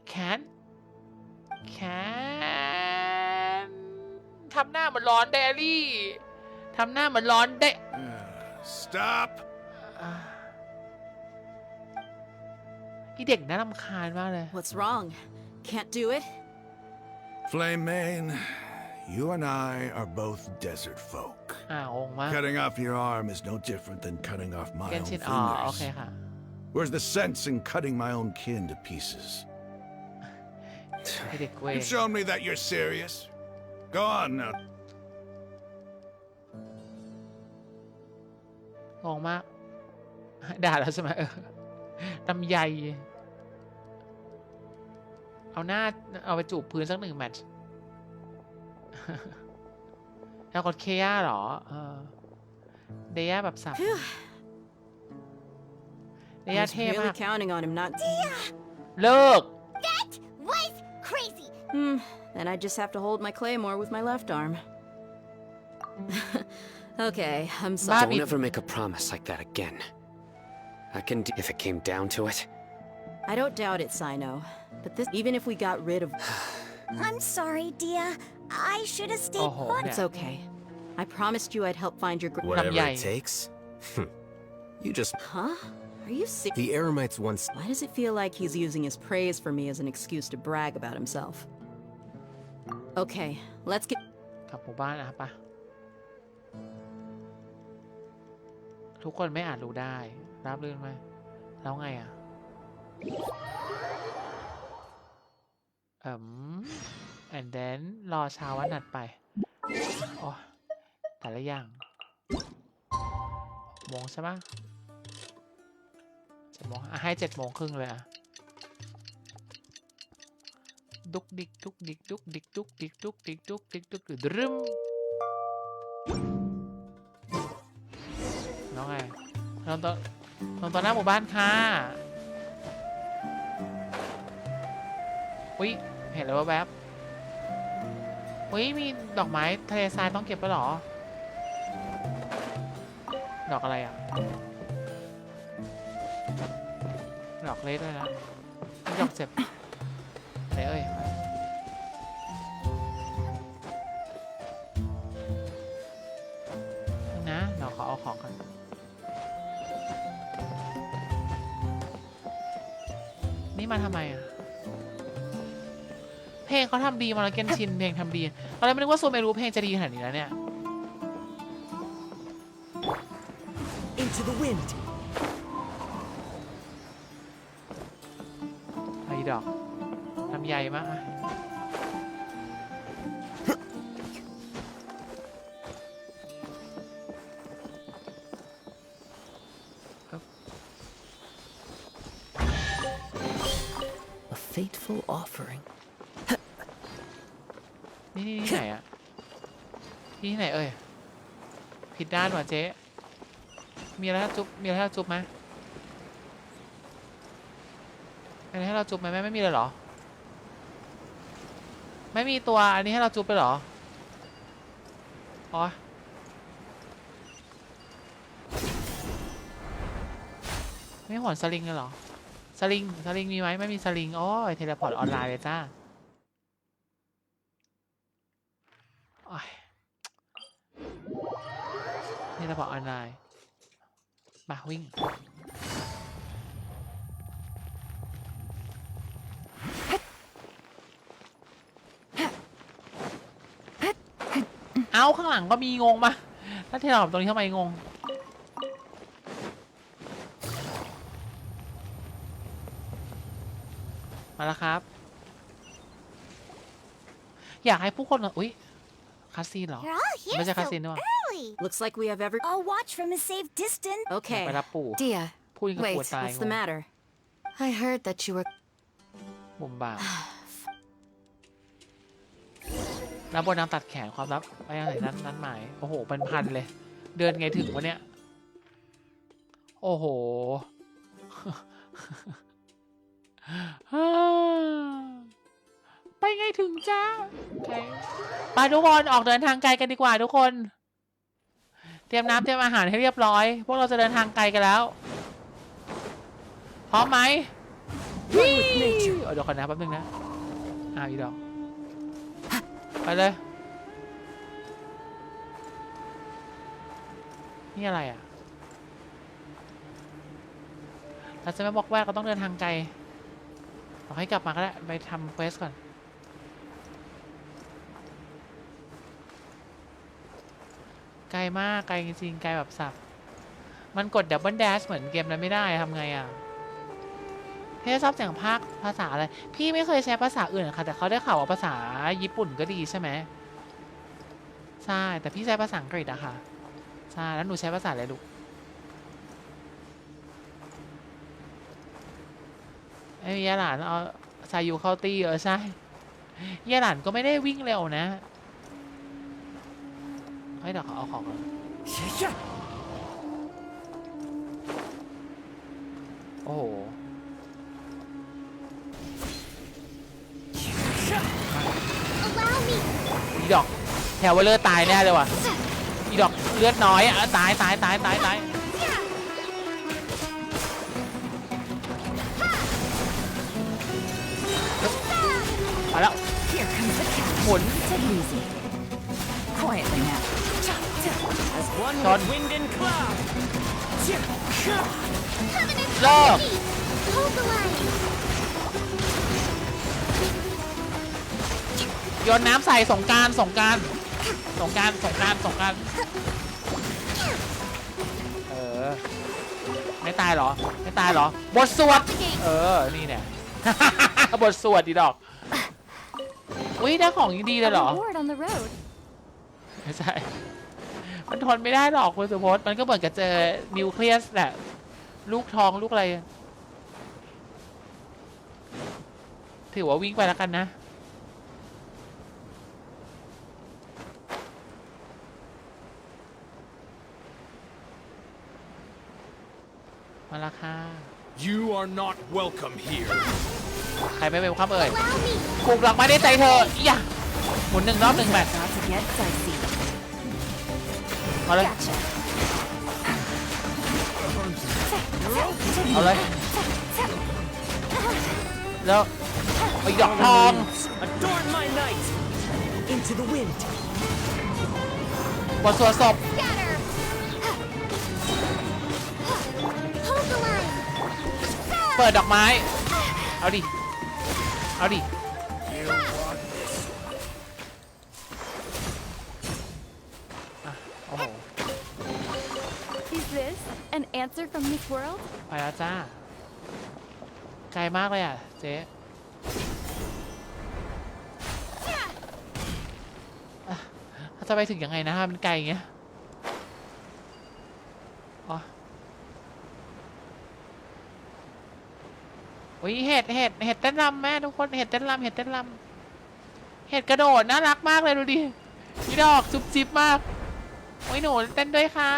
แขนทำหน้าเหมือนร้อนเดลี่ทำหน้าเหมือนร้อนเด Stop. อีเด็กน่ารำคาญมากเลย What's wrong? Can't do it? Flame Mane, you and I are both desert folk. งงมาก Cutting off your arm is no different than cutting off my เกน own ชิน fingers. โอเคค่ะ Where's the sense in cutting my own kin to pieces? ไอเด็กเว้ย You've shown me that you're serious. Go on now. งงมาก ด่าแล้วใช่ไหมลำไยเอาไปจูบพื้นสัก1 แมตช์แล้วกดเคย่าเหรอเดียแบบสับเดีย I was เท่ really มาก counting on him not. เลิก That was crazy! Then I just have to hold my claymore with my left arm. Okay, I'm sorry. Bobby. Don't ever make a promise like that again. I can do if it came down to it. I don't doubt it, Sino. But this, even if we got rid of, I'm sorry, Dia. I should have stayed Oh, put. it's okay. I promised you I'd help find your. Whatever Lamyai. it takes. You just. Huh? Are you serious? The Eremites once. Why does it feel like he's using his praise for me as an excuse to brag about himself? Okay, let's get. กลับหมู่บ้านนะปะทุกคนไม่อาจรู้ได้รับรื่นไหมแล้วไงอ่ะand then รอเช้าวันถัดไปโอ้แต่ละอย่างโมงใช่ปะ7 โมงให้7 โมงครึ่งเลยอ่ะดุกดิกดุกดิกดุกดิกดุกดิกดุกดิกดุกดิกดุกดิกดึมน้องไงลงต่อหน้าหมู่บ้านค่ะอุ้ยเห็นแล้วว่าแวบอุ้ยมีดอกไม้ทะเลทรายต้องเก็บไปหรอดอกอะไรอ่ะดอกเล็กเลยนะดอกเจ็บไหนเอ่ยนะเราขอเอาของกันนี่มาทำไมอ่ะเพลงเขาทำดีมาแล้วเกนชินเพลงทำดีตอนแรกไม่นึกว่าโซเมรู้เพลงจะดีขนาดนี้แล้วเนี่ย Into the wind. ไอ้ดอกทำใหญ่มากอะ fateful offering. นี่ที่ไหนอะที่ไหนเอ่ยผิดด้านว่ะเจ๊มีอะไรให้จุ๊บมีอะไรให้เราจุ๊บไหมมีอะไรให้เราจุ๊บไหมไม่มีเลยเหรอไม่มีตัวอันนี้ให้เราจุ๊บไปเหรออ๋อไม่หอนสลิงเลยเหรอสลิงมีไหมไม่มีสลิงโอ้ยเทเลพอร์ตออนไลน์เลยจ้าเทเลพอร์ตออนไลน์มาวิ่งเอาข้างหลังก็มีงงมาแล้วเทเลพอร์ตตรงนี้ทำไมงงมาแล้วครับอยากให้ผู้คนอุ๊ยคาซีนเหรอ You're all here ไม่ใช่คา so ซีนด้วย early. Looks like we have every. I'll watch from a safe distance. อยาก Okay. ไปรับปู่ Dia, พูดยังกับ wait, ปวดตาย What's the matter? I heard that you were. บุ่มบ่ามแล้วบนนางตัดแขนความลับไปยังไหนนั้นหมายโอ้โหเป็นพันเลย เดินไงถึงวะเนี่ยโอ้โห ไปไงถึงจ้าไปทุกคนออกเดินทางไกลกันดีกว่าทุกคนเตรียมน้ำเตรียมอาหารให้เรียบร้อยพวกเราจะเดินทางไกลกันแล้วพร้อมไหมเดี๋ยวก่อนนะแป๊บนึงนะอีดอกไปเลยนี่อะไรอ่ะเราจะไม่บอกว่าเราต้องเดินทางไกลเราให้กลับมาก็ได้ไปทำเควสก่อนไกลมากไกลจริงๆไกลแบบสับมันกดดับเบิลแดชเหมือนเกมนั้นไม่ได้ทำไงอ่ะพี่ชอบเสียงภาษาอะไรพี่ไม่เคยใช้ภาษาอื่นค่ะแต่เขาได้ข่าวว่าภาษาญี่ปุ่นก็ดีใช่ไหมใช่แต่พี่ใช้ภาษาอังกฤษอะค่ะใช่แล้วหนูใช้ภาษาอะไรลูกไอ้ยาหลานเอาซายูเข้าตีใช่ยาหลานก็ไม่ได้วิ่งเร็วนะเฮ้ยเดี๋ยวเอาของก่อนโอ้โหอีดอกแถวว่าเลือดตายแน่เลยว่ะอีดอกเลือดน้อยอ่ะตายมาแล้วหมุน Take it easy. Quietly now. As one John. with wind and cloud. เลิก Hold the line. โยนน้ำใส่สงกรานต์ไม่ตายเหรอบทสวดนี่เนี่ย บทสวดดีดอกอุ้ยได้ของดีเลยเหรอ Reward on the road. ไม่ใช่มันทนไม่ได้หรอกคุณสุพจน์มันก็เหมือนกับเจอนิวเคลียสแหละลูกทองลูกอะไรถือว่าวิ่งไปแล้วกันนะมาละค่ะ You are not welcome here. ใครไม่เป็นความเอ่ย Allow me. ปลุกหลักมาได้ใจเธออย่าหมุน1 รอบ 1 แมตช์ About to get dicey. มาเลย Gotcha. เอาเลยแล้วไอ้ดอกทอง Adorn my night. Into the wind. บทสวดศพ Scatter. Hold the line. เปิดดอกไม้เอาดิโอ้โห Is this an answer from this world? ไปแล้วจ้าไกลมากเลยอ่ะเจ๊จะไปถึงยังไงนะมันไกลอย่างเงี้ยอ๋อ อุ้ยเห็ดเต้นรำแม่ทุกคนเห็ดเต้นรำเห็ดกระโดดน่ารักมากเลยดูดินี่ดอกจุ๊บจิ๊บมากโอ้ยหนูเต้นด้วยค่ะ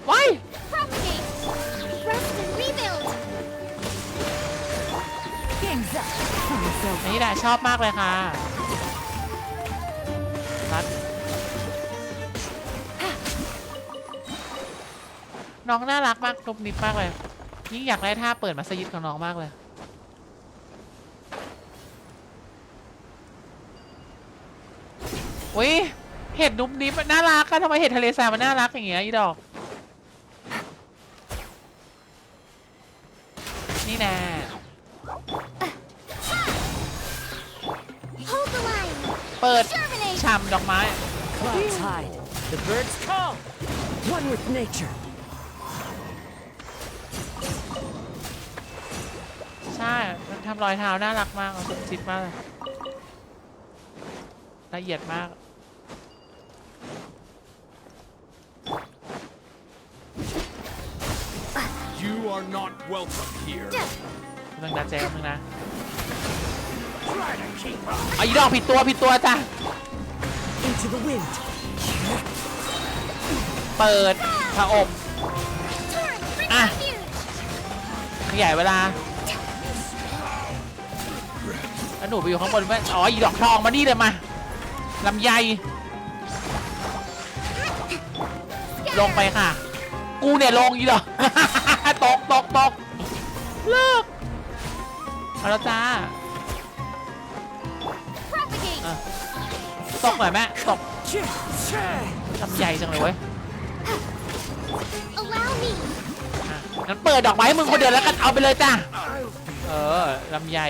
ว้าย Propagate! Rest and rebuild! Game's up. Find yourself นี่แหละชอบมากเลยค่ะรัดน้องน่ารักมากนุบนิบมากเลยยิ่งอยากได้ท่าเปิดมัสยิดของน้องมากเลยอุ้ยเห็ดนุบนิบน่ารักอะทำไมเห็ดทะเลทรายมันน่ารักอย่างเงี้ยอีดอกนี่แน่ Hold the line! เปิด Terminate! ฉ่ำดอกไม้ clouds hide. The birds call. One with nature. ใช่มันทำรอยเท้าน่ารักมากเอาจิบมากเลยละเอียดมาก You are not welcome here. มึงนะเจ๊มึงนะเอาอีดอกผิดตัวจ้ะ Into the wind. เปิดผาอบ Torrent, bring Ah. refuge! ขยายเวลาแล้วหนูไปอยู่ข้างบนไหมอ๋ออีดอกทองมานี่เลยมาลำไยลงไปค่ะ กูเนี่ยลงอีดอก ตกเลิกเอาแล้วจ้า Propagate! ตกหน่อยแม่ตกลำไยจังเลยเว้ย Allow me! อ่ะงั้นเปิดดอกไม้ให้มึงคนเดียวแล้วกันเอาไปเลยจ้าลำไย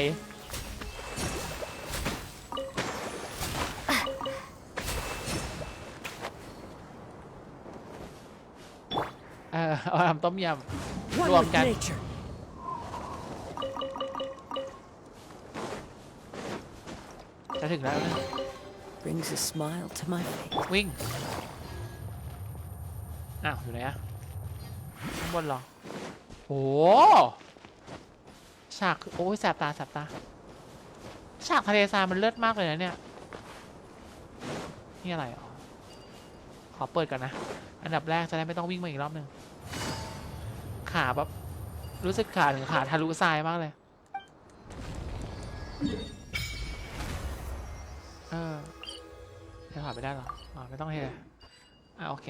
เอาทำต้มยำ One รวม with กัน nature. จะถึงแล้วนะ Brings a smile to my face. วิ่งอ้าวอยู่ไหนอะข้างบนเหรอโอ้ฉากโอ้ยแสบตาฉากทะเลทรายมันเลิศมากเลยนะเนี่ยนี่อะไรอ๋อขอเปิดก่อนนะอันดับแรกจะได้ไม่ต้องวิ่งมาอีกรอบหนึ่งขาแบบรู้สึกขาถึงขาทะลุทรายมากเลยเทเลพอร์ตไม่ได้หรออ๋อไม่ต้องเทเลยโอเค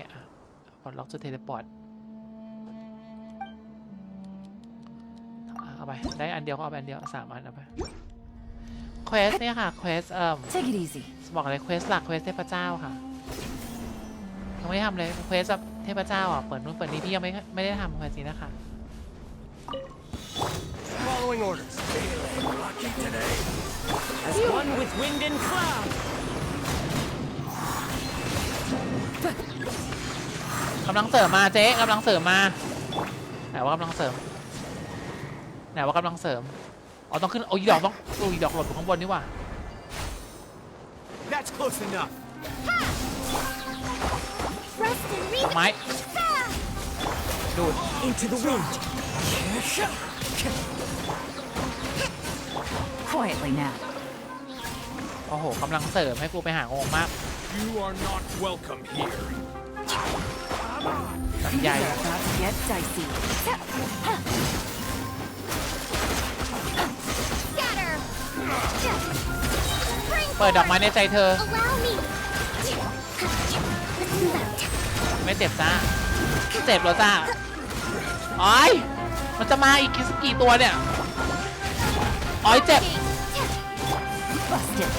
ปลดล็อกจะเทเลพอร์ตเอาไปได้อันเดียวก็เอาไปอันเดียว3 อันเอาไปเควสเนี่ยค่ะเควสTake it easy. บอกเลยเควสหลักเควสเทพเจ้าค่ะยังไม่ได้ทำเลยเควสแบบเทพเจ้าเปิดนู่นเปิดนี่พี่ยังไม่ได้ทำเควสนี้นะคะ Following orders. Lucky today. As one with wind and cloud. กำลังเสริมมาเจ๊กำลังเสริมมาไหนว่ากำลังเสริมอ๋อต้องขึ้นโอ้ยดอกต้องโอ้ยดอกหลบอยู่ข้างบนนี่ว่ะ That's close enough. Rest and rebuild! ไม้ดูด Into the wind. Quietly now. โอ้โหกำลังเสริมให้กูไปหางงมาก You are not welcome here. ลำใหญ่ About to get dicey. Scatter! Bring เปิดดอกไม้ในใจเธอ Allow me! Left. ไม่เจ็บจ้าเจ็บแล้วจ้าอ้อยมันจะมาอีกกี่ตัวเนี่ยอ้อยเจ็บ Busted.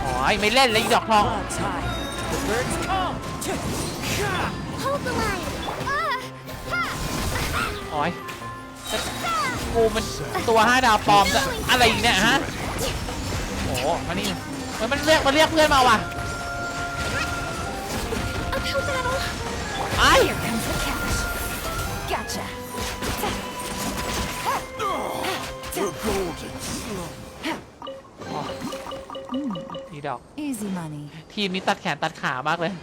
อ้อยไม่เล่นเลยอีดอกทอง Clouds hide. The birds call. Hold the line! Ha! อ้อยกูมันตัว5 ดาวปลอมจะอะไรอีกเนี่ยฮะโอ้โหมานี่มันเรียกเพื่อนมาว่ะ Uphill battle! ไอ้ Here comes the cash. Gotcha. The golden slow. อีดอก Easy money. ทีมนี้ตัดแขนตัดขามากเลย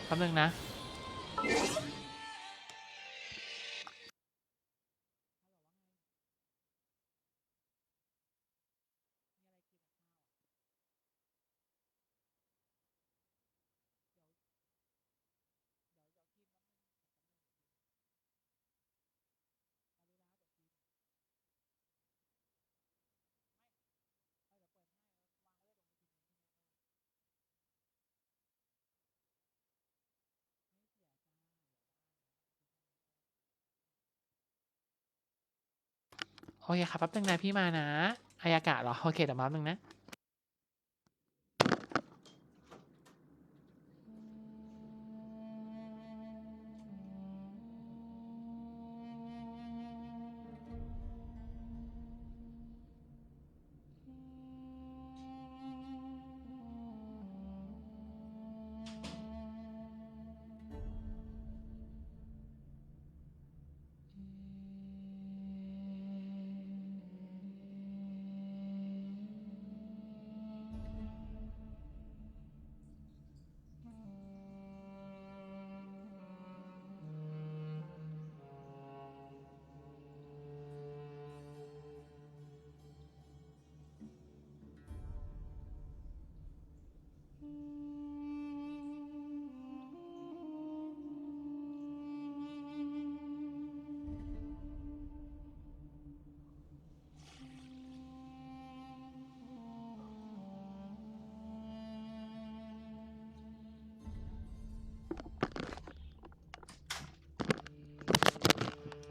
แป๊บนึงนะ โอเคครับแป๊บนึงนะพี่มานะอายากะเหรอโอเคเดี๋ยวมาแป๊บนึงนะ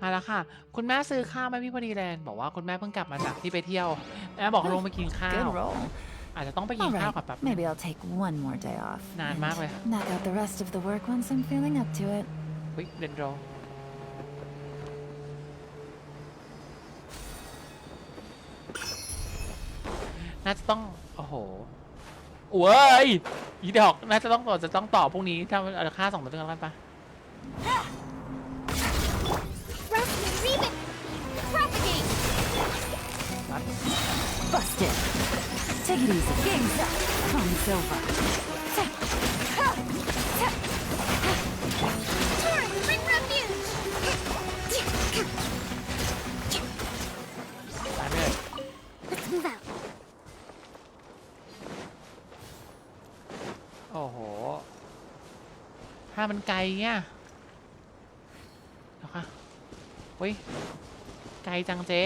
มาแล้วค่ะคุณแม่ซื้อข้าวมาพี่พอดีแลนบอกว่าคุณแม่เพิ่งกลับมาจากที่ไปเที่ยวแม่บอกลงไปกินข้าว Good roll. อาจจะต้องไปกิน All ข้าว right, กับแบบ maybe I'll take one more day off. นานมากเลย Knock out the rest of the work once I'm feeling up to it. วิเดนโรน่าจะต้องโอ้โหโอ้ยอีดอกน่าจะต้องต่อพรุ่งนี้ถ้าเอาค่า2 มื้อกันปะ Roughly read it! Propagate! Busted. Take it easy. Game's up. Fun's over. Torrent, bring refuge! ตายไปเลย Let's move out. โอ้โหถ้ามันไกลเนี่ยเดี๋ยวค่ะเฮ้ยไกลจังเจ๊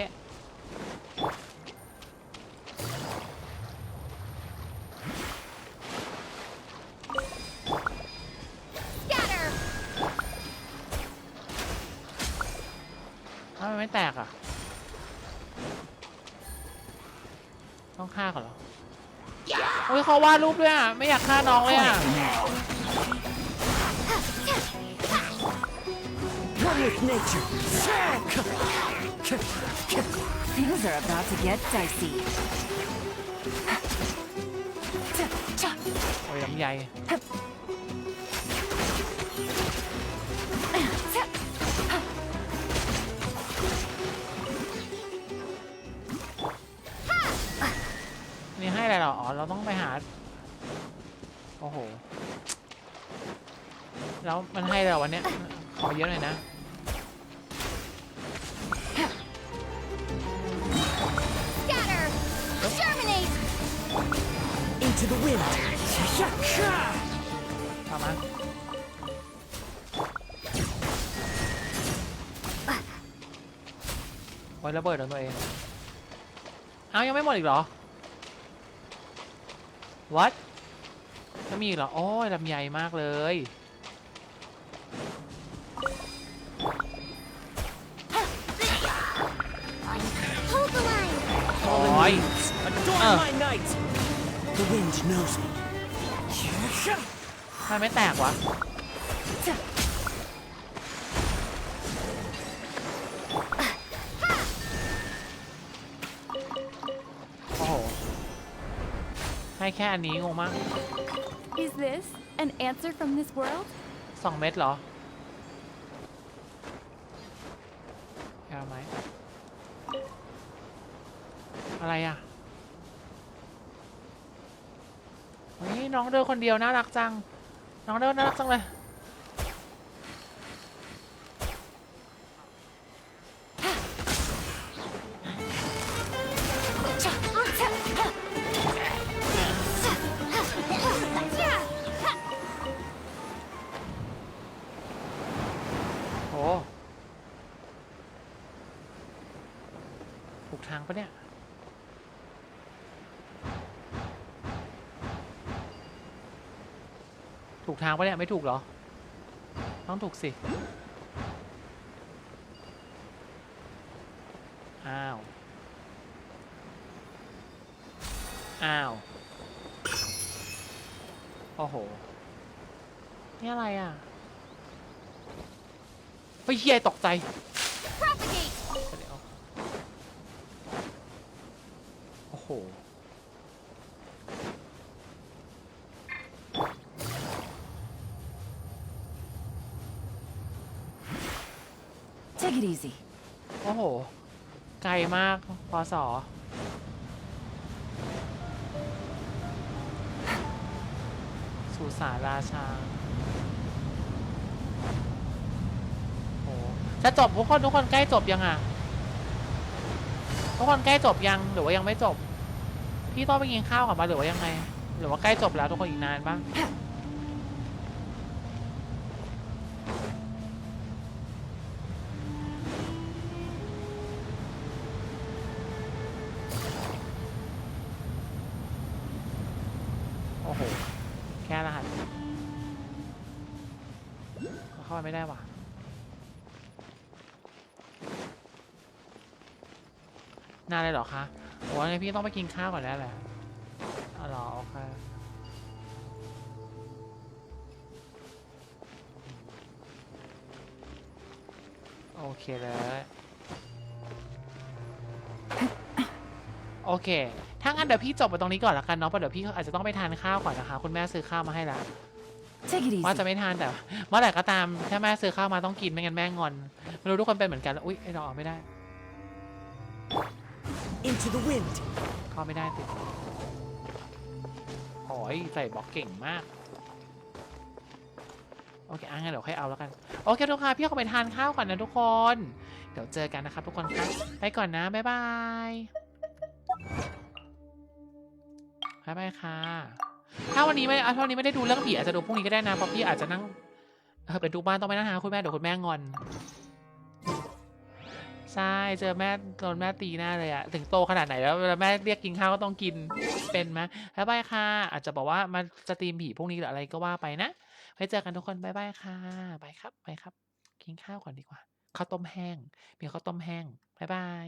Scatter! ถ้ามันไม่แตกอ่ะต้องฆ่าก่อนเหรอโอ้ยเขาวาดรูปด้วยอ่ะไม่อยากฆ่าน้องเลยอ่ะ One with nature. Things are about to get dicey. โอ้ยลำไยนี่ให้อะไรเหรออ๋อเราต้องไปหาโอ้โหแล้วมันให้เราวันเนี้ยขอเยอะหน่อยนะ Scatter! Germinate! Into the wind. ต่อมาโอ้ยระเบิดโดนตัวเองเอ้ายังไม่หมดอีกเหรอ What ก็มีอีกเหรอ โอ้ยลำใหญ่มากเลย Hold the line! โอ้ย Adorn my night. The wind knows me. ทำไมไม่แตกวะ โอ้โห ให้แค่อันนี้งงมาก Is this an answer from this world? 2 เม็ดเหรอยาวไหมอะไรอ่ะเฮ้ยน้องเดินคนเดียวน่ารักจัง น้องเดินน่ารักจังเลย ทางปะเนี่ยถูกทางปะเนี่ยไม่ถูกเหรอต้องถูกสิอ้าวอ้าวโอ้โหนี่อะไรอ่ะเฮ้ยเฮียตกใจเดี๋ยวโอ้โหTake it easy. โอ้โหไกลมากพศสุสานราชาโอ้จะจบทุกคนใกล้จบยังอ่ะทุกคนใกล้จบยังหรือว่ายังไม่จบพี่ต้องไปกินข้าวก่อนปะหรือว่ายังไงหรือว่าใกล้จบแล้วทุกคนอีกนานปะโอ้โหแค่รหัสเข้าไปไม่ได้ว่ะนานเลยเหรอคะโอ้ยพี่ต้องไปกินข้าวก่อนแล้วแหละอ๋อเหรอโอเคโอเคเลยโอเคถ้างั้นเดี๋ยวพี่จบไปตรงนี้ก่อนละกันเนาะเพราะเดี๋ยวพี่อาจจะต้องไปทานข้าวก่อนนะคะคุณแม่ซื้อข้าวมาให้แล้ว Take it ว่า easy. จะไม่ทานแต่เมื่อไหร่ก็ตามถ้าแม่ซื้อข้าวมาต้องกินไม่งั้นแม่งอนไม่รู้ทุกคนเป็นเหมือนกันแล้วอุ๊ยไอ้เราออกไม่ได้ Into the wind. เข้าไม่ได้ติดโอ้ยใส่บล็อกเก่งมากโอเคงั้นเดี๋ยวค่อยเอาแล้วกันโอเคทุกคนพี่เข้าไปทานข้าวก่อนนะทุกคนเดี๋ยวเจอกันนะครับทุกคนครับไปก่อนนะบ๊ายบายบ๊ายบายค่ะถ้าวันนี้ไม่ได้ดูเรื่องผีอาจจะดูพรุ่งนี้ก็ได้นะเพราะพี่อาจจะนั่งไปดูบ้านต้องไปนั่งหาคุณแม่เดี๋ยวคุณแม่งอนใช่เจอแม่โดนแม่ตีหน้าเลยอะถึงโตขนาดไหนแล้วเวลาแม่เรียกกินข้าวก็ต้องกินเป็นไหมบ๊ายบายค่ะอาจจะบอกว่ามาสตรีมผีพรุ่งนี้หรืออะไรก็ว่าไปนะไว้เจอกันทุกคนบ๊ายบายค่ะไปครับกินข้าวก่อนดีกว่าข้าวต้มแห้งมีข้าวต้มแห้งบ๊ายบาย